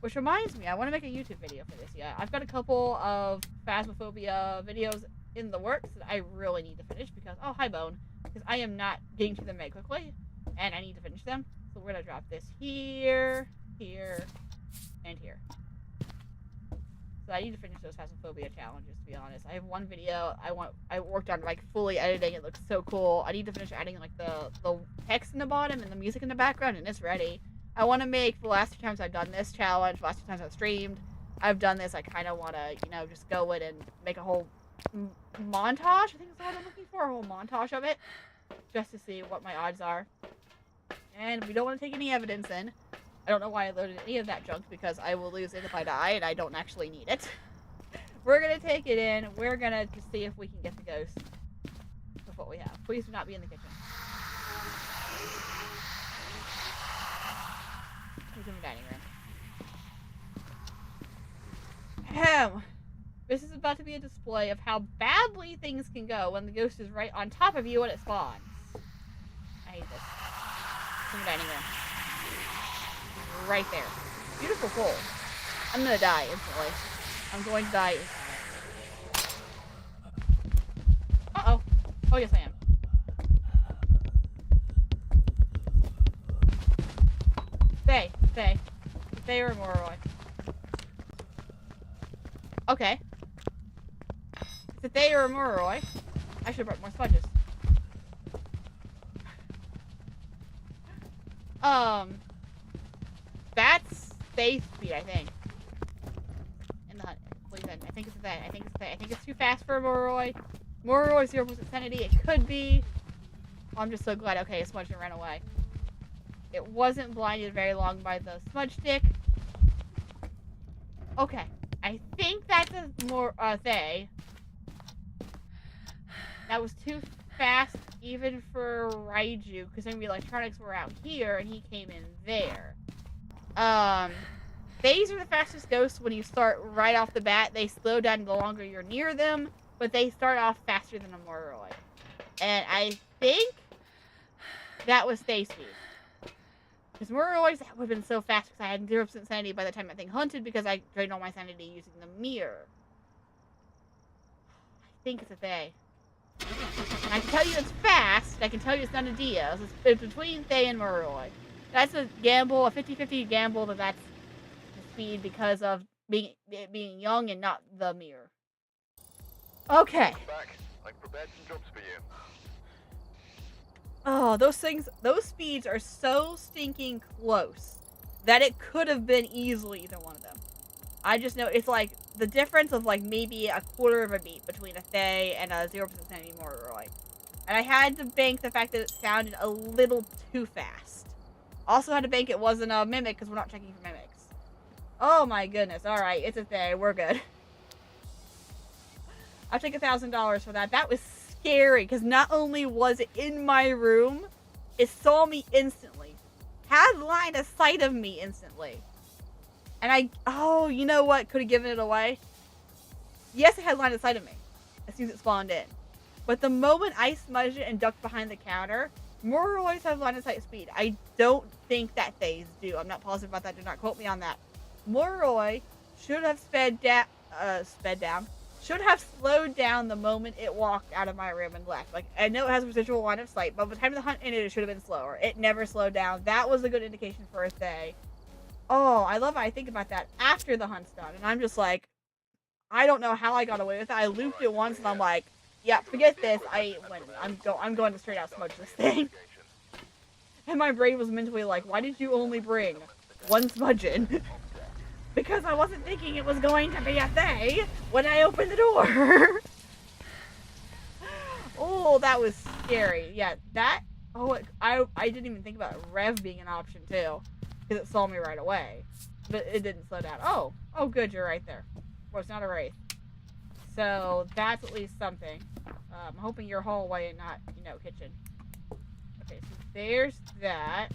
Which reminds me, I want to make a YouTube video for this. Yeah, I've got a couple of Phasmophobia videos in the works that I really need to finish because, oh, hi, Bone. Because I am not getting to them very quickly, and I need to finish them. So we're going to drop this here, here, and here. So I need to finish those Phasmophobia challenges, to be honest. I have one video I worked on, like, fully editing. It looks so cool. I need to finish adding, like, the text in the bottom and the music in the background, and it's ready. I want to make, the last 2 times I've done this challenge, the last 2 times I've streamed, I've done this, I kind of want to, you know, just go in and make a whole montage, I think is what I'm looking for, a whole montage of it, just to see what my odds are. And we don't want to take any evidence in. I don't know why I loaded any of that junk, because I will lose it if I die, and I don't actually need it. We're going to take it in, we're going to see if we can get the ghost with what we have. Please do not be in the kitchen. Who's in the dining room? This is about to be a display of how badly things can go when the ghost is right on top of you when it spawns. I hate this. It's in the dining room. Right there. Beautiful pole. I'm gonna die instantly. I'm going to die instantly. Uh-oh. Oh, yes, I am. Faye or Morroy? Okay. Is it they or a Morroy? I should have brought more sponges. That's Faye speed, I think. In the hunt. Please end. I think it's a Faye. I think it's too fast for a Morroy. Morroy 0% sanity. It could be. Oh, I'm just so glad. Okay, a smudge didn't run away. It wasn't blinded very long by the smudge stick. Okay. I think that's a more Thay. That was too fast even for Raiju, because maybe electronics were out here and he came in there. Thays are the fastest ghosts when you start right off the bat. They slow down the longer you're near them, but they start off faster than a Morroy. And I think that was Thay speed. Because Morroys would have been so fast because I had 0% sanity by the time that thing hunted because I drained all my sanity using the mirror. I think it's a Thay. And I can tell you it's fast. I can tell you it's not a Diaz. It's between Thay and Morroy. That's a gamble, a 50-50 gamble that's speed because of it being young and not the mirror. Okay. Welcome back. I've prepared some jobs for you. Oh, those speeds are so stinking close that it could have been easily either one of them. I just know it's like the difference of like maybe a quarter of a beat between a Thay and a 0% Sanity Moroi. And I had to bank the fact that it sounded a little too fast. Also had to bank it wasn't a mimic because we're not checking for mimics. Oh my goodness. Alright, it's a Thay. We're good. I'll take $1,000 for that. That was scary because not only was it in my room, it saw me instantly. Had line of sight of me instantly. And oh, you know what could have given it away? Yes, it had line of sight of me as soon as it spawned in. But the moment I smudged it and ducked behind the counter, Morroids have line of sight speed. I don't think that Thays do. I'm not positive about that. Do not quote me on that. Moroi should have sped down. Should have slowed down the moment it walked out of my room and left. Like, I know it has residual line of sight, but by the time the hunt ended, it should have been slower. It never slowed down. That was a good indication for a Thay. Oh, I love how I think about that after the hunt's done. And I'm just like, I don't know how I got away with it. I looped it once and I'm like, yeah, forget this. I ain't winning. I'm going to straight out smudge this thing. And my brain was mentally like, why did you only bring one smudge in? Because I wasn't thinking it was going to be a Thay when I opened the door. Oh, that was scary. Yeah, that... Oh, I didn't even think about Rev being an option, too. Because it saw me right away. But it didn't slow down. Oh, good, you're right there. Well, it's not a Wraith. So, that's at least something. I'm hoping you're hallway and not, kitchen. Okay, so there's that.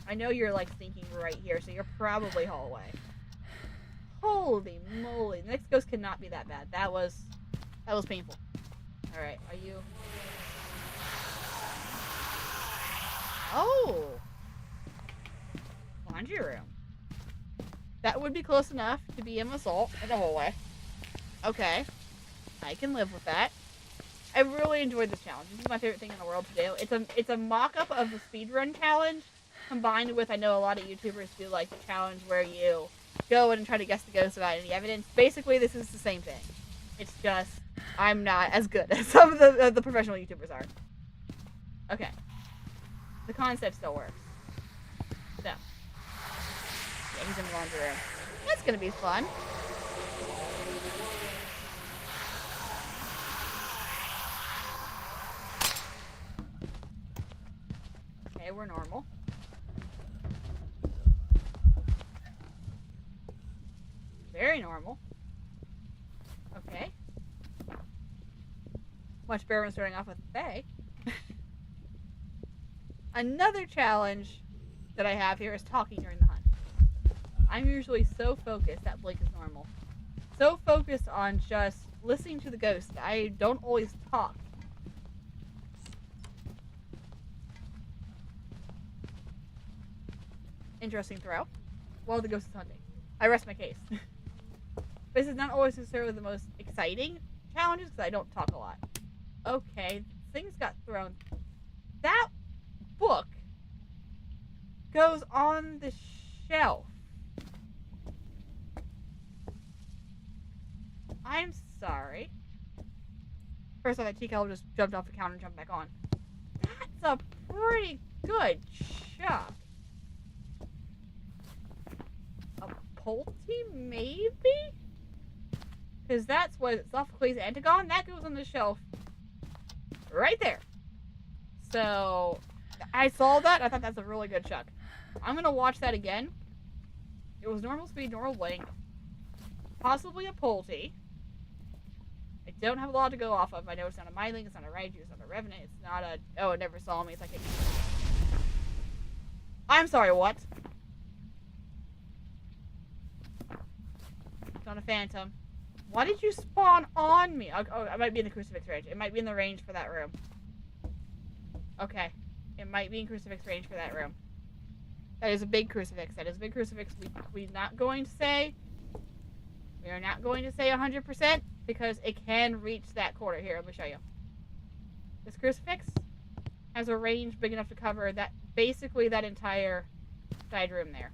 I know you're, like, thinking right here, so you're probably hallway. Holy moly. The next ghost cannot be that bad. That was painful. Alright, are you... Oh! Laundry room. That would be close enough to be an assault in the hallway. Okay. I can live with that. I really enjoyed this challenge. This is my favorite thing in the world to do. It's a mock-up of the speedrun challenge, combined with, I know a lot of YouTubers do like the challenge where you go in and try to guess the ghost without any evidence. Basically, this is the same thing. It's just, I'm not as good as some of the professional YouTubers are. Okay. The concept still works. So. Yeah, he's in the laundry room. That's gonna be fun. Okay, we're normal. Very normal. Okay. Much better than starting off with Thay. Another challenge that I have here is talking during the hunt. I'm usually so focused that Blake is normal. So focused on just listening to the ghost. I don't always talk. Interesting throw. While the ghost is hunting. I rest my case. This is not always necessarily the most exciting challenges because I don't talk a lot. Okay, things got thrown. That book goes on the shelf. I'm sorry. First off, that tea kettle just jumped off the counter and jumped back on. That's a pretty good chuck. A Polty, maybe? Because that's what Sophocles Antigone. That goes on the shelf right there. So, I saw that. I thought that's a really good chuck. I'm going to watch that again. It was normal speed, normal length. Possibly a Polty. I don't have a lot to go off of. I know it's not a Myling, it's not a Raiju, it's not a Revenant, it's not a... Oh, it never saw me. It's like a... I'm sorry, what? It's not a Phantom. Why did you spawn on me? Oh, I might be in the Crucifix range. It might be in the range for that room. Okay. It might be in Crucifix range for that room. That is a big Crucifix. That is a big Crucifix. We're not going to say... We are not going to say 100% because it can reach that corner. Here, let me show you. This Crucifix has a range big enough to cover that, basically that entire side room there.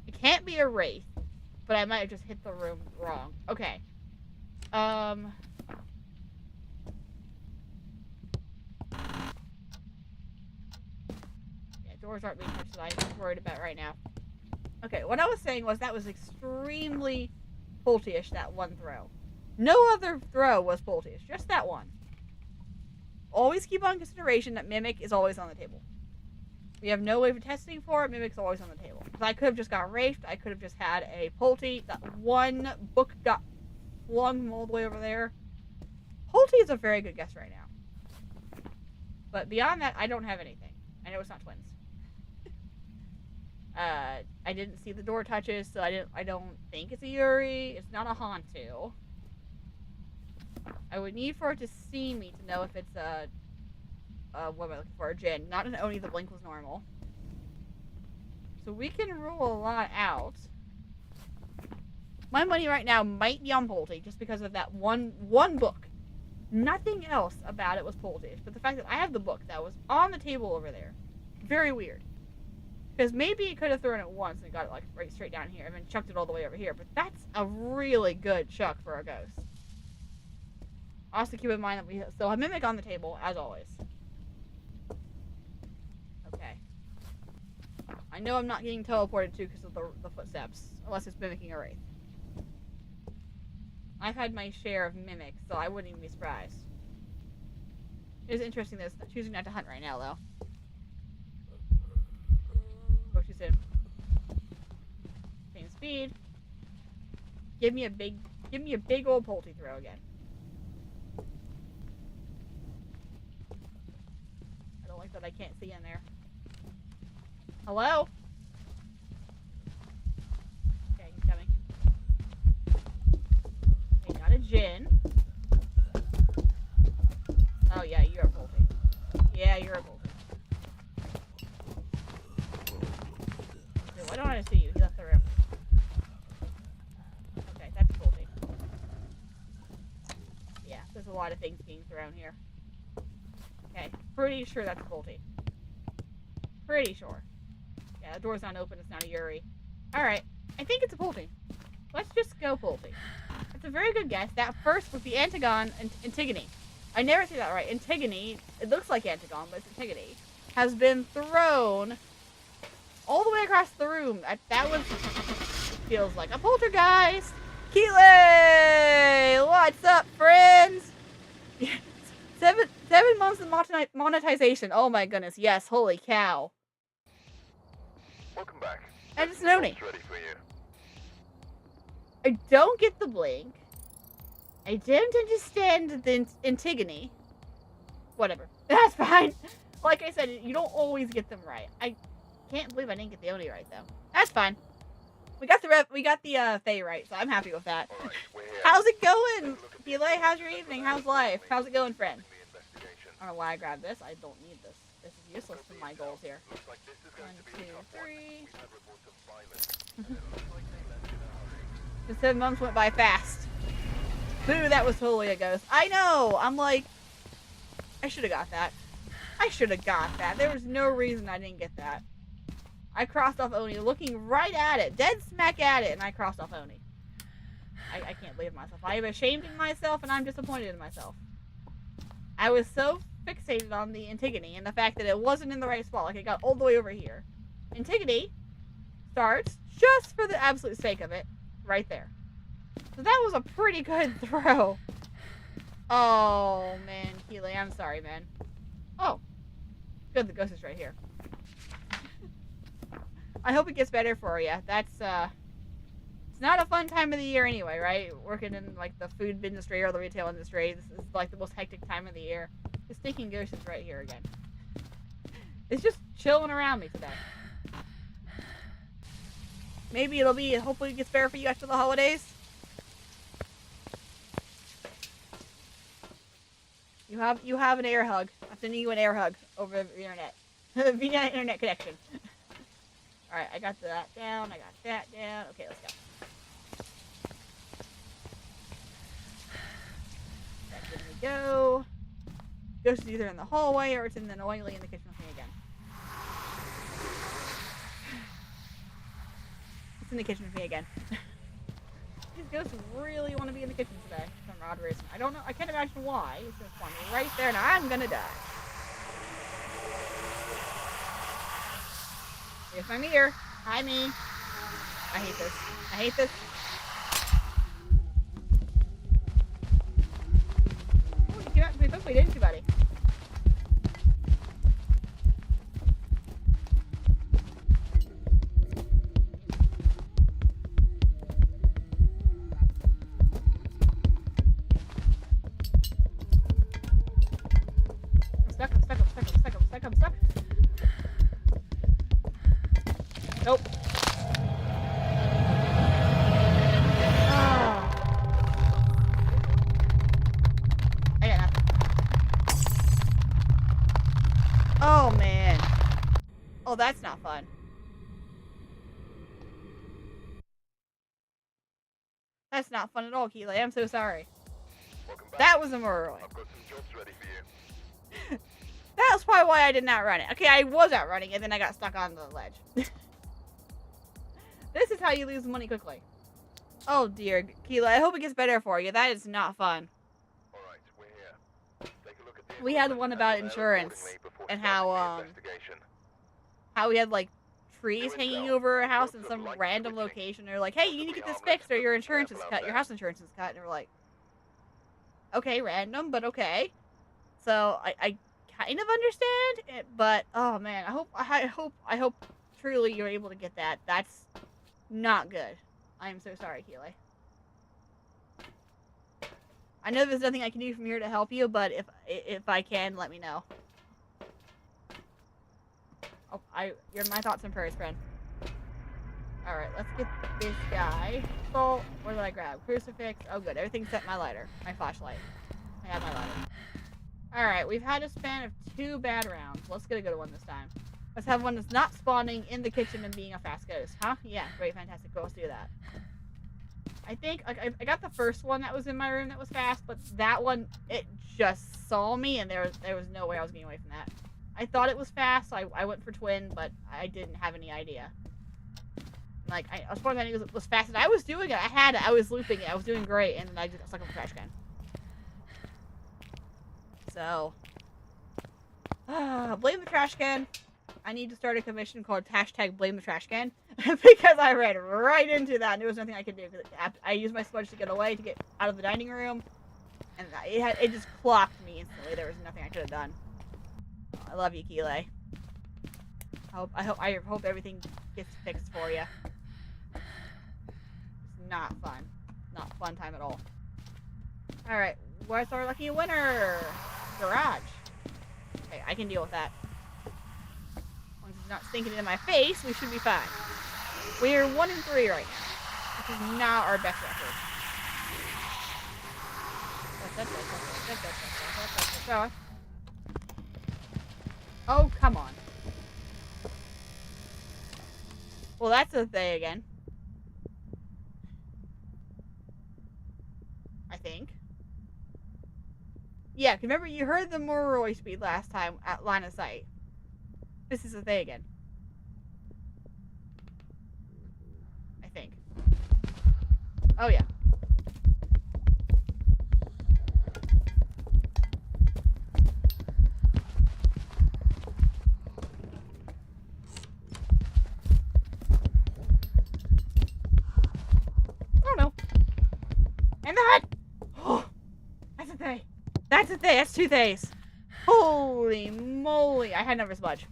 It can't be a wraith, but I might have just hit the room wrong. Okay. Yeah, doors aren't being touched, so I'm worried about right now. Okay, what I was saying was that was extremely Polty-ish, that one throw. No other throw was Polty-ish, just that one. Always keep on consideration that Mimic is always on the table. We have no way of testing for it. Mimic's always on the table. Because I could have just got wraithed. I could have just had a Polty. That one book got flung all the way over there. Polty is a very good guess right now. But beyond that, I don't have anything. I know it's not twins. I didn't see the door touches, so I don't think it's a Yuri. It's not a Hantu. I would need for it to see me to know if it's a what am I looking for? A Jin. Not an Oni, the blink was normal. So we can rule a lot out. My money right now might be on Polty, just because of that one book. Nothing else about it was Polty. But the fact that I have the book that was on the table over there. Very weird. Because maybe it could have thrown it once and got it like right straight down here and then chucked it all the way over here. But that's a really good chuck for a ghost. Also keep in mind that we still have Mimic on the table, as always. Okay. I know I'm not getting teleported to because of the footsteps. Unless it's mimicking a wraith. I've had my share of mimics, so I wouldn't even be surprised. It is interesting that it's choosing not to hunt right now, though. Go too soon. Same speed. Give me a big old Polty throw again. I don't like that I can't see in there. Hello? Okay, he's coming. Okay, got a Jin. Oh yeah, you're a Polty. Yeah, you're a Polty. Why don't I see you? He left the room. Okay, that's Polty. Yeah, there's a lot of things being thrown here. Okay, pretty sure that's Polty. Pretty sure. Yeah, the door's not open. It's not a Yuri. Alright, I think it's a Polty. Let's just go Polty. That's a very good guess. That first was the Antigone and Antigone. I never say that right. Antigone, it looks like Antigone, but it's Antigone, has been thrown all the way across the room. That was, feels like a poltergeist. Keeley! What's up, friends? 7 months of monetization. Oh my goodness, yes, holy cow. Welcome back. And it's Noni. Ready for you. I don't get the blink. I don't understand the Antigone. Whatever. That's fine. Like I said, you don't always get them right. I can't believe I didn't get the Oni right, though. That's fine. We got the Fae right, so I'm happy with that. All right, we're here. How's it going, Keeley? How's your evening? How's life? How's it going, friend? I don't know why I grabbed this. I don't need this. This is useless to my goals here. 1, 2, 3. The 7 months went by fast. Boo, that was totally a ghost. I know! I'm like, I should have got that. I should have got that. There was no reason I didn't get that. I crossed off Oni looking right at it. Dead smack at it, and I crossed off Oni. I can't believe myself. I am ashamed in myself, and I'm disappointed in myself. I was so fixated on the Antigone and the fact that it wasn't in the right spot. Like, it got all the way over here. Antigone starts, just for the absolute sake of it, right there. So that was a pretty good throw. Oh, man, Keeley, I'm sorry, man. Oh. Good, the ghost is right here. I hope it gets better for you. That's, it's not a fun time of the year anyway, right? Working in, like, the food industry or the retail industry. This is, like, the most hectic time of the year. The stinking ghost is right here again. It's just chilling around me today. Maybe hopefully it gets better for you after the holidays. You have an air hug. I'm sending you an air hug over the internet. Via internet connection. Alright, I got that down. I got that down. Okay, let's go. Back in we go. Ghost is either in the hallway or it's annoyingly in the kitchen with me again. It's in the kitchen with me again. These ghosts really want to be in the kitchen today for some odd reason. I don't know. I can't imagine why. It's gonna spawn me right there, and I'm gonna die. Here's my mirror. Hi, me. I hate this. I hate this. Oh, you came out pretty quickly, didn't you, buddy? I'm stuck. Nope. Oh. I got nothing. Oh, man. Oh, that's not fun. That's not fun at all, Keeley. I'm so sorry. That was a Morrowind. I've got some jobs ready for you. That was probably why I did not run it. Okay, I was outrunning and then I got stuck on the ledge. This is how you lose money quickly. Oh dear, Keela, I hope it gets better for you. That is not fun. Alright, we're here. Take a look at the We had one about insurance and how we had like trees hanging over a house in some random location. They're like, hey, you need to get this fixed or your insurance is cut. Your house insurance is cut. And we're like, okay, random, but okay. So I kind of understand it, but oh man, I hope truly you're able to get that. That's not good. I am so sorry, Keely. I know there's nothing I can do from here to help you, but if I can, let me know. Oh, you're my thoughts and prayers, friend. All right, let's get this guy. So, what did I grab? Crucifix. Oh, good. Everything's set. My lighter, my flashlight. I have my lighter. All right, we've had a span of 2 bad rounds. Let's get a good one this time. Let's have one that's not spawning in the kitchen and being a fast ghost, huh? Yeah, great, fantastic. Cool, let's do that. I think I got the first one that was in my room that was fast, but that one, it just saw me, and there was no way I was getting away from that. I thought it was fast, so I went for twin, but I didn't have any idea. Like, I was wondering if it was fast, and I was doing it. I had it. I was looping it. I was doing great, and then I just got stuck on the trash can. So, blame the trash can. I need to start a commission called #BlameTheTrashCan because I ran right into that and there was nothing I could do. I used my sponge to get away, to get out of the dining room, and it just clocked me instantly. There was nothing I could have done. I love you, Keeley. I hope everything gets fixed for you. It's not fun. Not fun time at all. Alright, where's our lucky winner? Garage. Okay, I can deal with that. As long as it's not stinking in my face, we should be fine. We're 1-3 right now, which is not our best record. Oh, come on. Well, that's a thing again. I think. Yeah, remember you heard the Morrowind speed last time at line of sight. This is a thing again. I think. Oh yeah. Oh no. And the hut! Oh, that's a thing. That's a thing. That's 2 things. Holy moly. I had another smudge.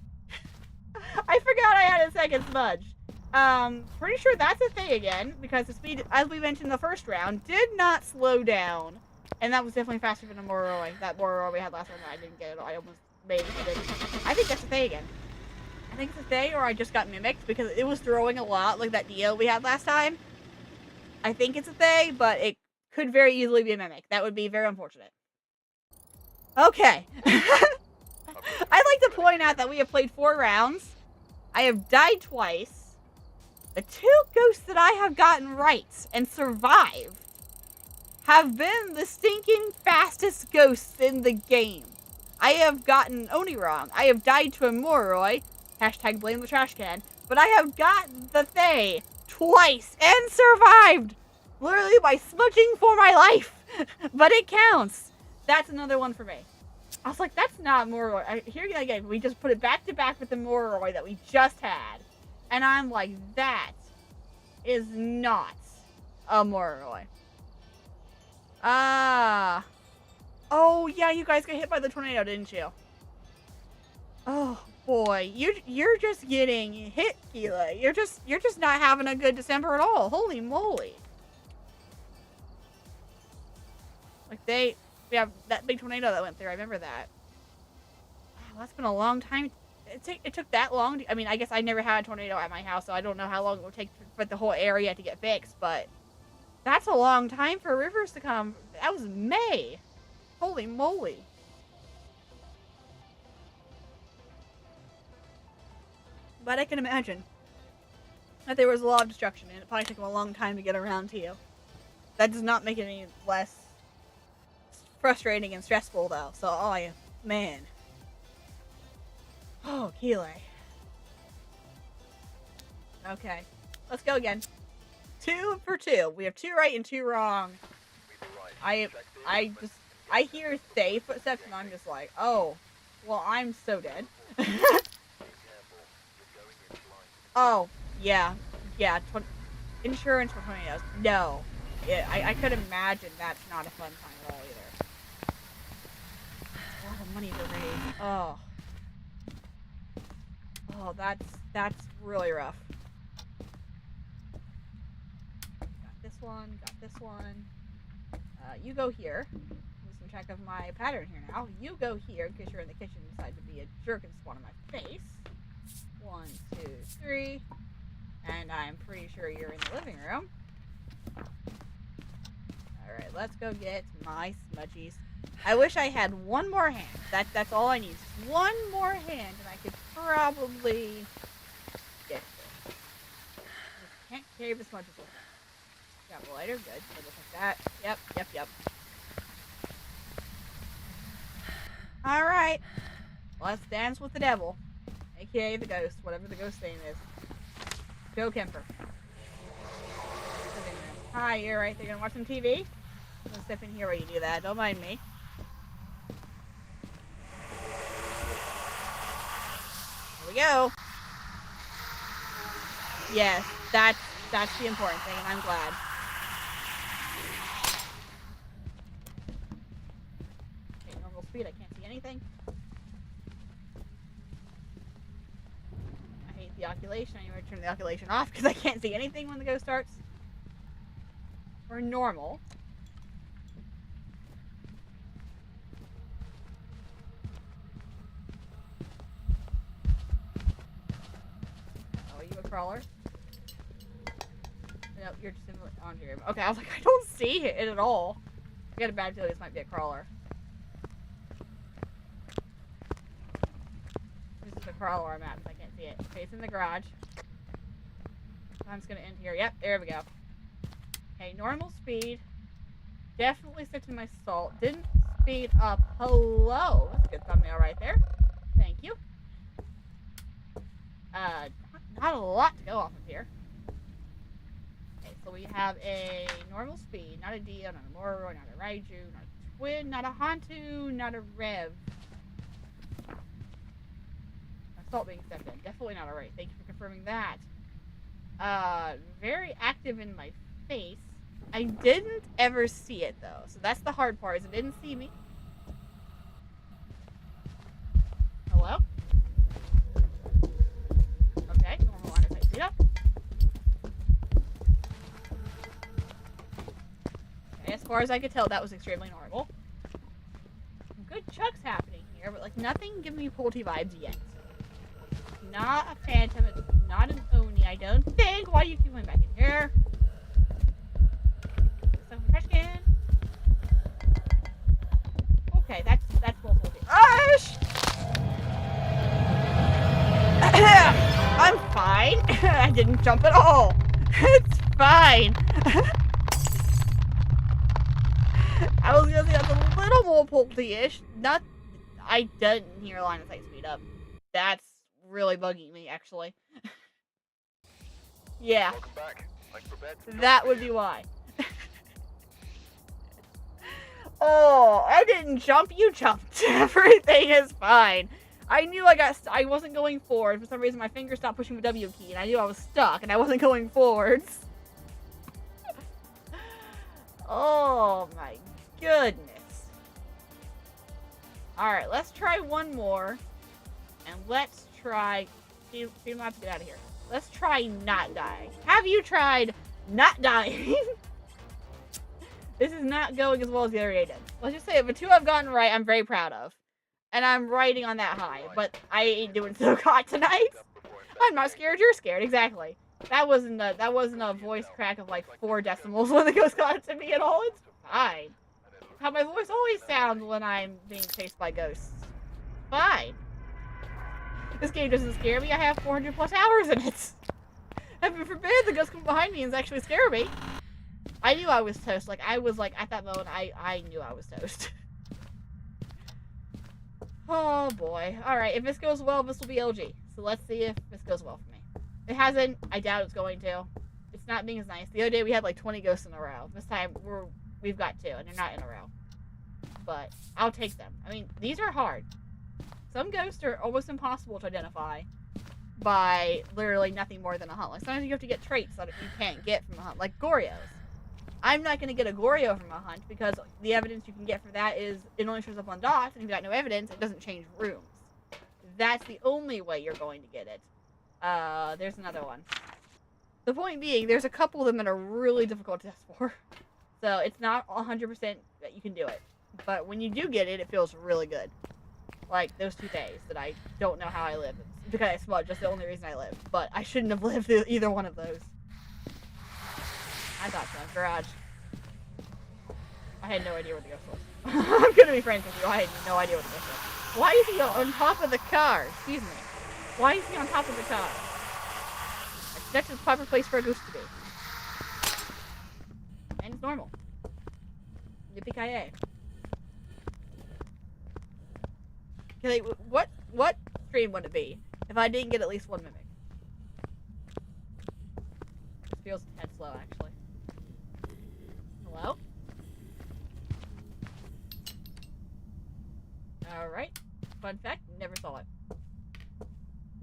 I forgot I had a second smudge. Pretty sure that's a thing again, because the speed, as we mentioned in the first round, did not slow down. And that was definitely faster than the Morrowind. That Morrowind we had last round that I didn't get it. I almost made it. I think that's a thing again. I think it's a thing, or I just got mimicked, because it was throwing a lot, like that Neo we had last time. I think it's a thing, but it could very easily be a mimic. That would be very unfortunate. Okay. I'd like to point out that we have played 4 rounds. I have died twice. The 2 ghosts that I have gotten right and survived have been the stinking fastest ghosts in the game. I have gotten Oni wrong. I have died to a Moroi, #BlameTheTrashCan, but I have gotten the Thay twice and survived! Literally by smudging for my life! But it counts! That's another one for me. I was like, that's not Morroy. Here again, we just put it back to back with the Morroy that we just had. And I'm like, that is not a Morroy. Ah. Oh, yeah, you guys got hit by the tornado, didn't you? Oh, boy. You're just getting hit, Keela. You're just not having a good December at all. Holy moly. Like, we have that big tornado that went through. I remember that. Wow, that's been a long time. It took that long. I mean, I guess I never had a tornado at my house, so I don't know how long it would take for the whole area to get fixed, but that's a long time for rivers to come. That was May. Holy moly. But I can imagine that there was a lot of destruction, and it probably took them a long time to get around to you. That does not make it any less frustrating and stressful, though. So, oh, man. Oh, Keeley. Okay. Let's go again. 2 for 2. We have 2 right and 2 wrong. I hear safe footsteps and I'm just like, oh, well, I'm so dead. Oh, yeah. Yeah. Insurance for tornadoes. No. I could imagine that's not a fun time at all either. It's a lot of money to raise. Oh. Oh, that's really rough. Got this one, got this one. You go here. Losing track of my pattern here now. You go here in case you're in the kitchen and decide to be a jerk and spawn on my face. 1, 2, 3. And I'm pretty sure you're in the living room. Alright, let's go get my smudgies. I wish I had one more hand. That's all I need. Just one more hand and I could probably get this. Just can't carry the smudges with me. Got the lighter, good. So just like that. Yep. Alright. Let's dance with the devil. AKA the ghost, whatever the ghost name is. Joe Kemper. Hi, you're right there gonna watch some TV? I'm gonna step in here while you do that. Don't mind me. Here we go. Yes, that's the important thing, and I'm glad. Okay, normal speed, I can't see anything. I hate the oculation. I need to turn the oculation off because I can't see anything when the ghost starts. Or normal. Oh, are you a crawler? No, you're just on here. Okay, I was like, I don't see it at all. I got a bad feeling this might be a crawler. This is a crawler I'm at, but I can't see it. Okay, it's in the garage. I'm just gonna end here. Yep, there we go. Okay, normal speed. Definitely stick to my salt. Didn't speed up. Hello. That's a good thumbnail right there. Thank you. Not a lot to go off of here. Okay, so we have a normal speed, not a Dio, not a Moro, not a Raiju, not a Twin, not a Hantu, not a Rev. Assault being stepped in. Definitely not a Ray. Thank you for confirming that. Very active in my face. I didn't ever see it though, so that's the hard part, is it didn't see me. Hello? Okay, normal line of sight speed up. Okay, as far as I could tell, that was extremely normal. Some good chucks happening here, but like nothing giving me Polty vibes yet. Not a Phantom, it's not an Oni, I don't think. Why do you keep going back in here? Trash can. Okay, that's full Polty. Gosh! I'm fine. I didn't jump at all. It's fine. I was gonna say that's a little more Polty-ish. Not. I didn't hear line of sight speed up. That's really bugging me, actually. Yeah, Welcome back. I'm prepared to that would be why. Oh, I didn't jump. You jumped. Everything is fine. I knew I wasn't going forward. For some reason, my finger stopped pushing the W key, and I knew I was stuck, and I wasn't going forwards. Oh my goodness. Alright, let's try one more. And let's try... She might have to get out of here. Let's try not dying. Have you tried not dying? This is not going as well as the other day did. Let's just say the two I've gotten right, I'm very proud of. And I'm riding on that high. But I ain't doing so hot tonight. I'm not scared, you're scared. Exactly. That wasn't a voice crack of like 4 decimals when the ghost got to me at all. It's fine. How my voice always sounds when I'm being chased by ghosts. Fine. This game doesn't scare me. I have 400 plus hours in it. Heaven forbid the ghost come behind me and actually scare me. I knew I was toast. Like, I was like, at that moment, I knew I was toast. Oh boy. Alright, if this goes well, this will be LG. So let's see if this goes well for me. It hasn't. I doubt it's going to. It's not being as nice. The other day we had like 20 ghosts in a row. This time we've got 2 and they're not in a row. But I'll take them. I mean, these are hard. Some ghosts are almost impossible to identify by literally nothing more than a hunt. Like sometimes you have to get traits that you can't get from a hunt, like Gorios. I'm not going to get a Goryo from a hunt because the evidence you can get for that is it only shows up on dots, and if you've got no evidence, it doesn't change rooms. That's the only way you're going to get it. There's another one. The point being, there's a couple of them that are really difficult to test for. So it's not 100% that you can do it. But when you do get it, it feels really good. Like those 2 days that I don't know how I lived. It's because I smudged, that's the only reason I lived. But I shouldn't have lived either one of those. I thought so. Garage. I had no idea where the ghost was. I'm gonna be frank with you. I had no idea what the ghost was. Why is he on top of the car? Excuse me. Why is he on top of the car? That's the proper place for a ghost to be. And it's normal. Yippee-ki-yay. Okay, what stream would it be if I didn't get at least one mimic? This feels dead slow, actually. Hello? Alright. Fun fact, never saw it.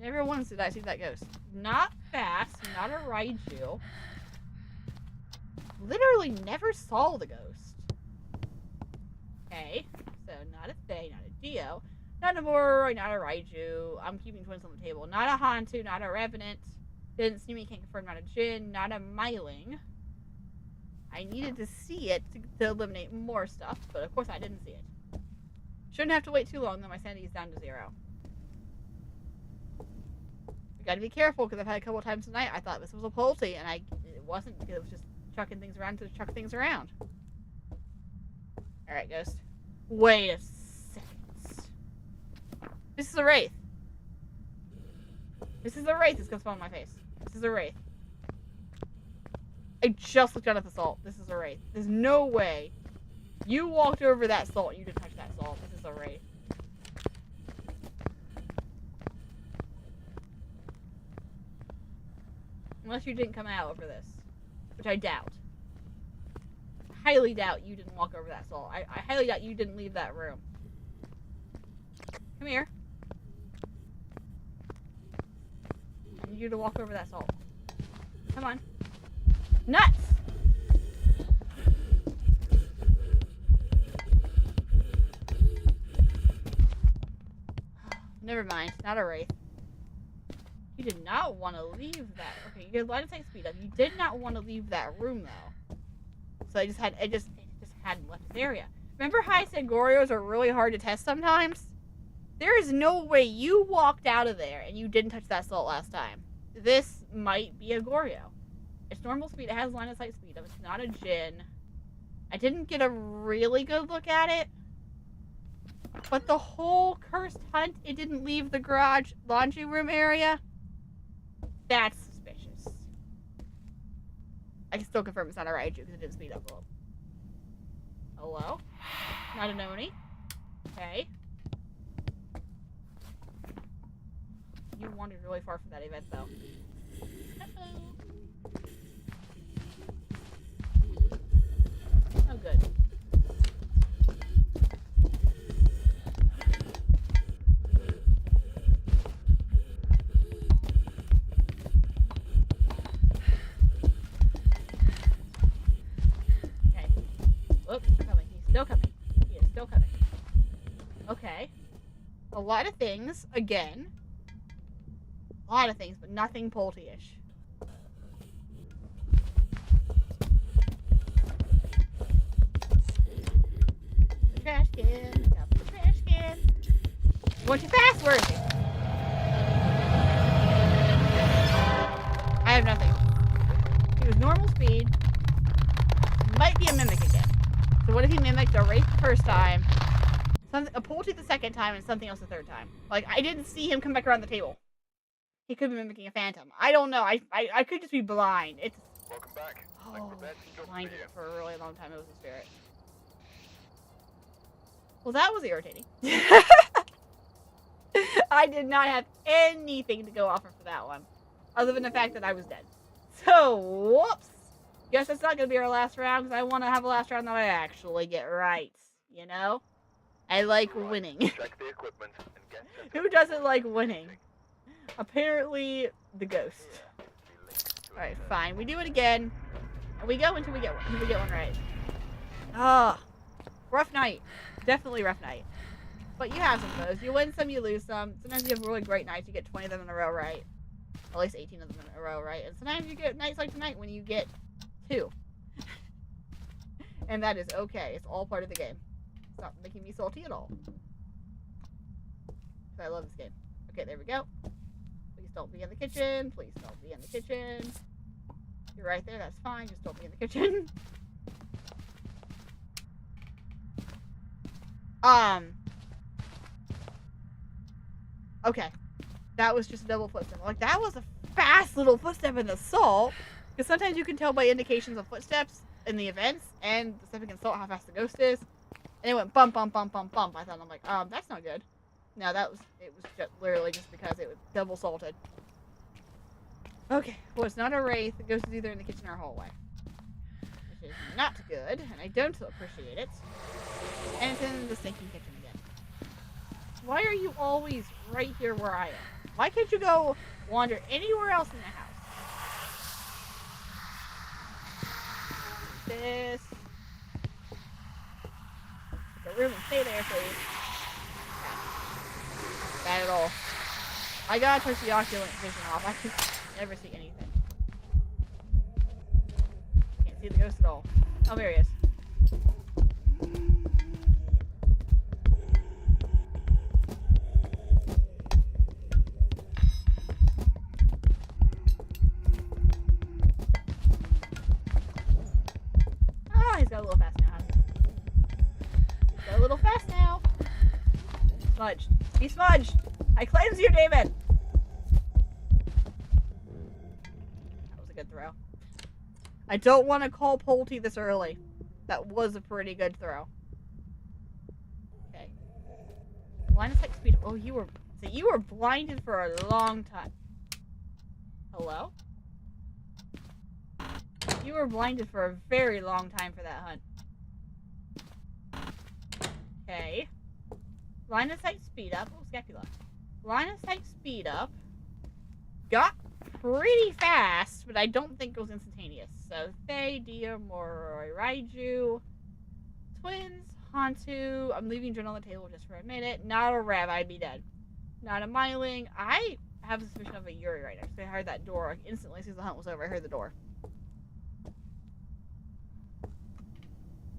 Never once did I see that ghost. Not fast, not a Raiju. Literally never saw the ghost. Okay, so not a Fae, not a Dio, not a Moroi, not a Raiju. I'm keeping twins on the table. Not a Hantu, not a Revenant. Didn't see me, can't confirm, not a Jinn, not a Myling. I needed to see it to eliminate more stuff, but of course I didn't see it. Shouldn't have to wait too long, though my sanity is down to 0. You gotta be careful, because I've had a couple of times tonight, I thought this was a Polty, and it wasn't, because it was just chucking things around to chuck things around. Alright, Ghost. Wait a second. This is a Wraith. This is a Wraith that's gonna spawn on my face. This is a Wraith. I just looked down at the salt. This is a Wraith. There's no way. You walked over that salt and you didn't touch that salt. This is a Wraith. Unless you didn't come out over this. Which I doubt. Highly doubt you didn't walk over that salt. I highly doubt you didn't leave that room. Come here. I need you to walk over that salt. Come on. Nuts! Never mind. Not a Wraith. You did not want to leave that. Okay, you had line of sight speed up. You did not want to leave that room though. So it just hadn't left this area. Remember how I said Gorios are really hard to test sometimes? There is no way you walked out of there and you didn't touch that salt last time. This might be a Goryo. It's normal speed. It has line of sight speed up. It's not a Jinn. I didn't get a really good look at it. But the whole cursed hunt, it didn't leave the garage laundry room area. That's suspicious. I can still confirm it's not a Raiju because it didn't speed up a little. Hello? Not a Noni. Okay. You wandered really far from that event, though. Uh-oh. good. Okay. Look, he's coming. He's still coming. He is still coming. Okay. A lot of things, again. A lot of things, but nothing Polty-ish. The trash can. Up the trash can. Going too fast. Where is he? I have nothing. He was normal speed. Might be a mimic again. So what if he mimicked a wraith the first time, a Polty the second time, and something else the third time? Like, I didn't see him come back around the table. He could be mimicking a phantom. I don't know. I could just be blind. It's... Welcome back. Like Oh, Babette, he still blinded see it for a really long time. It was a spirit. Well, that was irritating. I did not have anything to go off of for that one, other than the fact that I was dead. So, whoops. Guess that's not going to be our last round, because I want to have a last round that I actually get right. You know? I like winning. Check the equipment and get Who doesn't like winning? Apparently, the ghost. Alright, fine. We do it again. And we go until we get one right. Ah, rough night. Definitely rough night. But you have some of those. You win some, you lose some. Sometimes you have really great nights. You get 20 of them in a row right. At least 18 of them in a row right. And sometimes you get nights like tonight when you get 2. And that is okay. It's all part of the game. It's not making me salty at all. I love this game. Okay, there we go. Please don't be in the kitchen. Please don't be in the kitchen. You're right there. That's fine. Just don't be in the kitchen. Okay. That was just a double footstep. Like, that was a fast little footstep in the salt. Because sometimes you can tell by indications of footsteps in the events and the stepping in salt how fast the ghost is. And it went bump, bump, bump, bump, bump. I thought, I'm like, that's not good. No, it was just literally just because it was double salted. Okay, well, it's not a wraith. The ghost is either in the kitchen or hallway. Which is not good, and I don't appreciate it. And it's in the stinking kitchen again. Why are you always right here where I am? Why can't you go wander anywhere else in the house? This. Take a room and stay there, please. Bad at all. I gotta touch the ocular vision off. I can never see anything. Can't see the ghost at all. Oh, there he is. Ah, he's got a little fast now, hasn't he? He's got a little fast now. Smudged. Be smudged! I cleanse you, David! That was a good throw. I don't want to call Polty this early. That was a pretty good throw. Okay. Line of sight speed. Oh, you were blinded for a long time. Hello? You were blinded for a very long time for that hunt. Okay. Line of sight speed up. Oh, scapula. Line of sight speed up. Got pretty fast, but I don't think it was instantaneous. So, Faye, Dia, Moroi, Raiju, Twins, Hantu. I'm leaving Journal on the table just for a minute. Not a Rev, I'd be dead. Not a Myling. I have a suspicion of a Yuri right now. I heard that door instantly as soon as the hunt was over. I heard the door.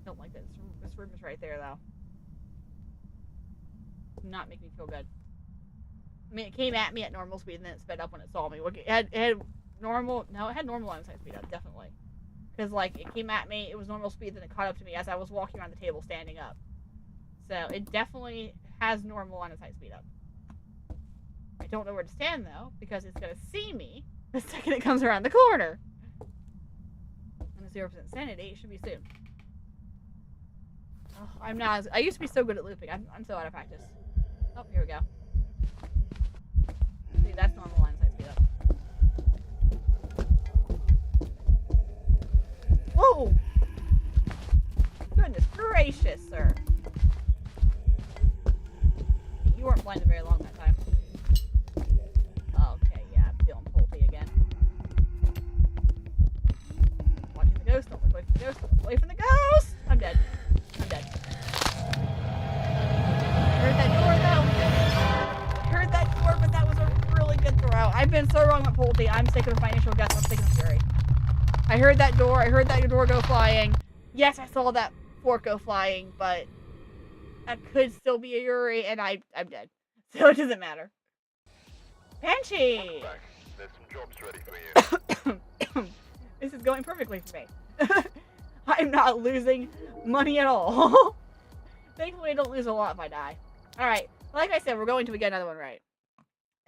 Don't like this. This room is right there, though. Not make me feel good. I mean, it came at me at normal speed and then it sped up when it saw me. It had normal, no, it had normal line of sight speed up, definitely. Because, like, it came at me, it was normal speed, then it caught up to me as I was walking around the table standing up. So, it definitely has normal line of sight speed up. I don't know where to stand, though, because it's going to see me the second it comes around the corner. And the 0% sanity, it should be soon. Oh, I'm not, I used to be so good at looping. I'm so out of practice. Oh, here we go. See, that's normal line of sight speed up. Whoa! Bro, I've been so wrong with Pulte. I'm sick of my initial guess. I'm sick of Fury. I heard that door. I heard that door go flying. Yes, I saw that fork go flying, but that could still be a Yuri, and I'm dead. So it doesn't matter. Banshee! Back. There's some jobs ready for you. This is going perfectly for me. I'm not losing money at all. Thankfully, I don't lose a lot if I die. Alright, like I said, we're going to get another one right.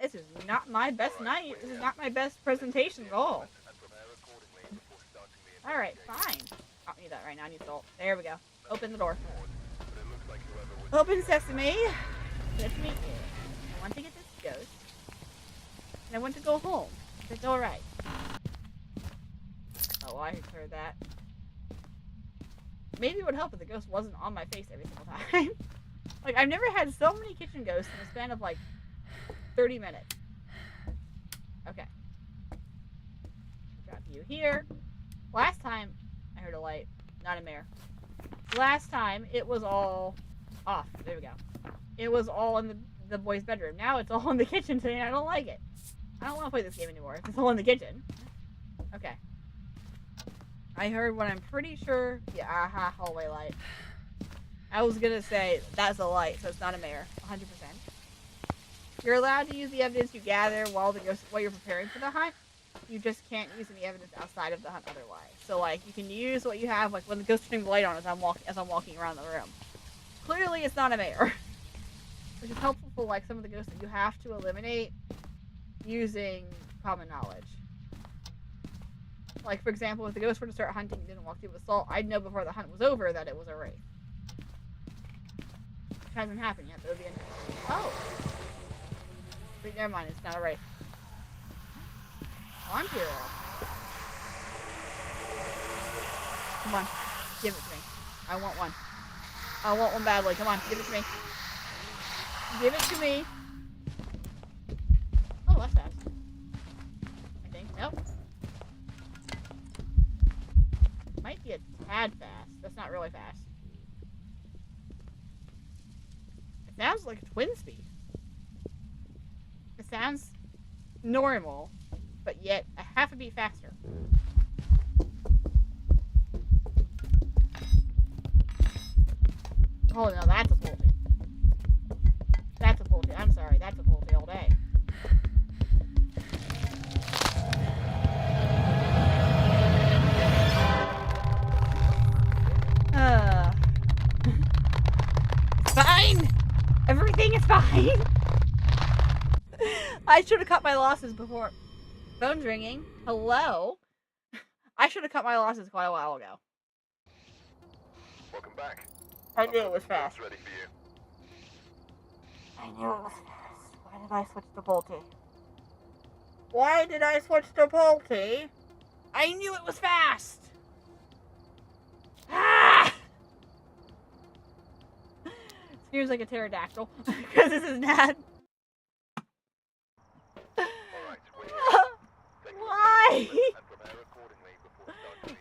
This is not my best night. This is not my best presentation at all. Alright, fine. I don't need that right now. I need salt. There we go. Open the door. Open sesame. Let me in. I want to get this ghost. And I want to go home. It's alright. Oh, I heard that. Maybe it would help if the ghost wasn't on my face every single time. Like, I've never had so many kitchen ghosts in the span of, like, 30 minutes. Okay. Drop you here. Last time, I heard a light. Not a mare. Last time, it was all off. There we go. It was all in the boys' bedroom. Now it's all in the kitchen today, and I don't like it. I don't want to play this game anymore. It's all in the kitchen. Okay. I heard what I'm pretty sure... Yeah, aha, hallway light. I was gonna say, that's a light, so it's not a mare. 100%. You're allowed to use the evidence you gather while you're preparing for the hunt. You just can't use any evidence outside of the hunt otherwise. So, like, you can use what you have, like, when the ghost turning the light on as I'm walking around the room. Clearly, it's not a mare. Which is helpful for, like, some of the ghosts that you have to eliminate using common knowledge. Like, for example, if the ghost were to start hunting and didn't walk through with salt, I'd know before the hunt was over that it was a wraith. Which hasn't happened yet, but it would be interesting. Oh! Wait, never mind, it's not a wraith. On hero. Come on, give it to me. I want one. I want one badly. Come on, give it to me. Give it to me. Oh, that's fast. I think. Nope. Might be a tad fast. That's not really fast. It sounds like twin speed. It sounds normal, but yet a half a beat faster. Oh no, that's a Pulte. That's a Pulte. I'm sorry, that's a Pulte all day. Fine! Everything is fine! I should have cut my losses before. Phone's ringing. Hello? I should have cut my losses quite a while ago. Welcome back. I knew it was fast. Ready for you. I knew it was fast. Why did I switch to Pulte? Why did I switch to Pulte? I knew it was fast! Ah! Seems like a pterodactyl. Because this is Nat. Why?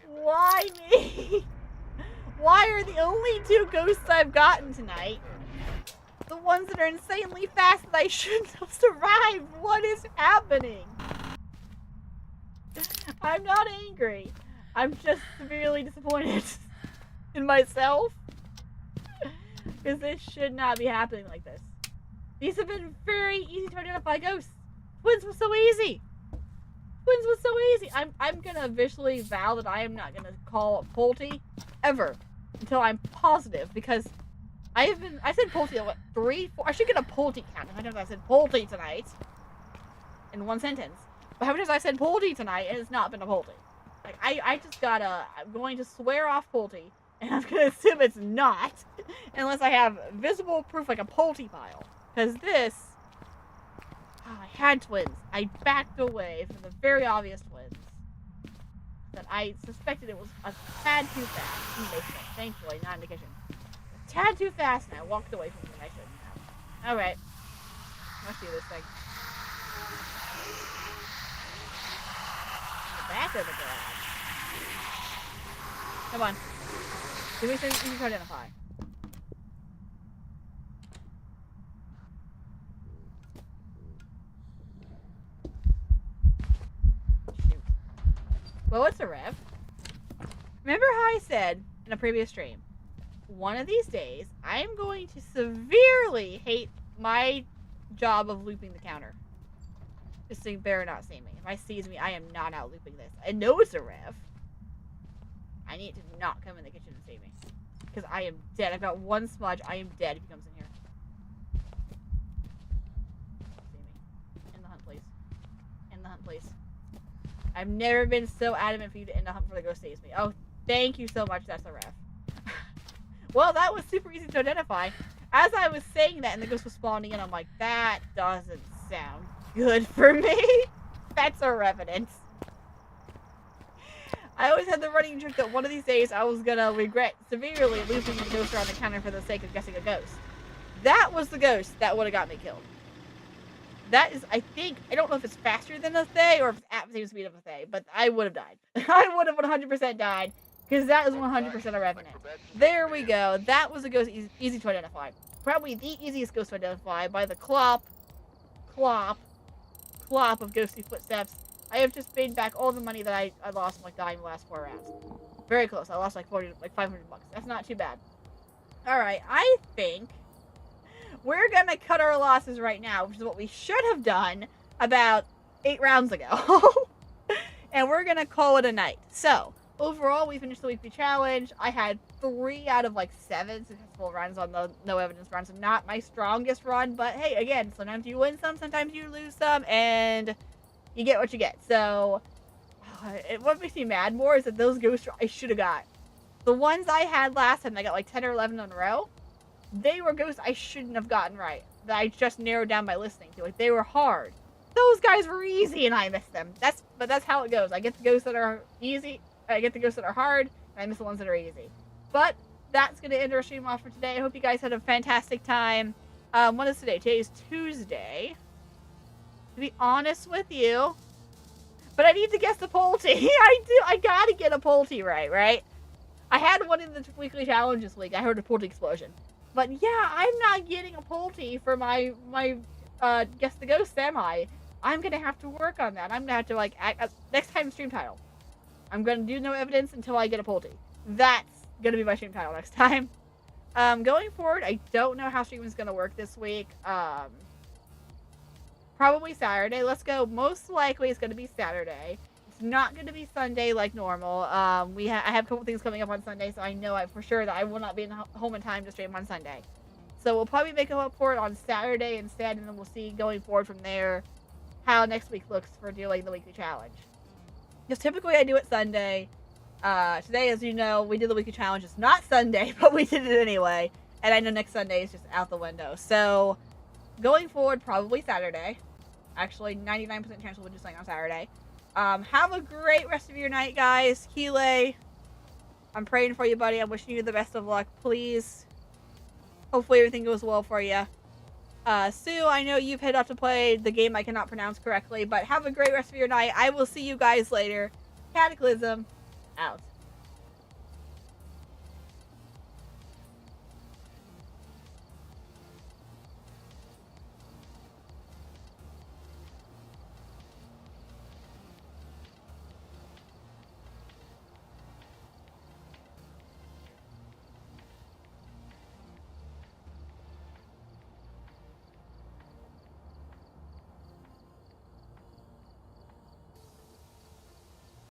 Why me? Why are the only two ghosts I've gotten tonight the ones that are insanely fast that I shouldn't have survived? What is happening? I'm not angry. I'm just severely disappointed in myself. Because this should not be happening like this. These have been very easy to identify ghosts. Twins was so easy. Twins was so easy. I'm gonna officially vow that I am not gonna call Pulte ever until I'm positive, because I said Pulte what, 3, 4. I should get a Pulte count. How many times I said Pulte tonight in one sentence? But how many times I said Pulte tonight and it's not been a Pulte? Like I'm going to swear off Pulte, and I'm gonna assume it's not unless I have visible proof like a Pulte file. Because this. Oh, I had twins. I backed away from the very obvious twins. That I suspected it was a tad too fast in the basement. Thankfully, not in the kitchen. A tad too fast, and I walked away from it and I shouldn't have. Alright. Let's do this thing. The back of the garage. Come on. Give me something you can identify. Well, what's a rev? Remember how I said in a previous stream, one of these days, I am going to severely hate my job of looping the counter. This thing better not see me. If I sees me, I am not out looping this. I know it's a rev. I need to not come in the kitchen and see me. Because I am dead. I've got one smudge. I am dead if he comes in here. See me. End the hunt, please. End the hunt, please. I've never been so adamant for you to end the hunt before the ghost sees me. Oh, thank you so much. That's a rev. Well, that was super easy to identify. As I was saying that and the ghost was spawning in, I'm like, that doesn't sound good for me. That's a revenant. I always had the running joke that one of these days I was gonna regret severely losing the ghost around the counter for the sake of guessing a ghost. That was the ghost that would have got me killed. That is, I think, I don't know if it's faster than a Thay or if it's at the same speed of a Thay, but I would have died. I would have 100% died, because that is 100% a revenant. There we go. That was a ghost easy to identify. Probably the easiest ghost to identify by the clop of ghostly footsteps. I have just paid back all the money that I lost like dying the last 4 rounds. Very close. I lost like 500 bucks. That's not too bad. Alright, I think we're gonna cut our losses right now, which is what we should have done about 8 rounds ago. And we're gonna call it a night. So, overall, we finished the weekly challenge. I had 3 out of like 7 successful runs on the no evidence run. So not my strongest run, but hey, again, sometimes you win some, sometimes you lose some, and you get what you get. So, what makes me mad more is that those ghosts I should have got. The ones I had last time, I got like 10 or 11 in a row. They were ghosts I shouldn't have gotten right. That I just narrowed down by listening to. Like, they were hard. Those guys were easy and I missed them. But that's how it goes. I get the ghosts that are easy. I get the ghosts that are hard, and I miss the ones that are easy. But that's going to end our stream off for today. I hope you guys had a fantastic time. What is today? Today is Tuesday. To be honest with you, but I need to guess the Polty. I gotta get a Polty right? I had one in the weekly challenge this week. I heard a Polty explosion. But yeah, I'm not getting a Polty for my Guess the Ghost, am I? I'm gonna have to work on that. I'm gonna have to, like, next time stream title. I'm gonna do no evidence until I get a Polty. That's gonna be my stream title next time. Going forward, I don't know how streaming is gonna work this week. Probably Saturday. Let's go. Most likely it's gonna be Saturday. It's not gonna be Sunday like normal. I have a couple things coming up on Sunday, so I know for sure that I will not be home in time to stream on Sunday. So we'll probably make a report on Saturday instead, and then we'll see going forward from there how next week looks for doing the weekly challenge. Because typically I do it Sunday. Today, as you know, we did the weekly challenge. It's not Sunday, but we did it anyway. And I know next Sunday is just out the window. So, going forward, probably Saturday. Actually, 99% chance we'll do something on Saturday. Have a great rest of your night, guys. Keeley, I'm praying for you, buddy. I'm wishing you the best of luck. Please. Hopefully everything goes well for you. Sue, I know you've headed off to play the game I cannot pronounce correctly, but have a great rest of your night. I will see you guys later. Cataclysm, out.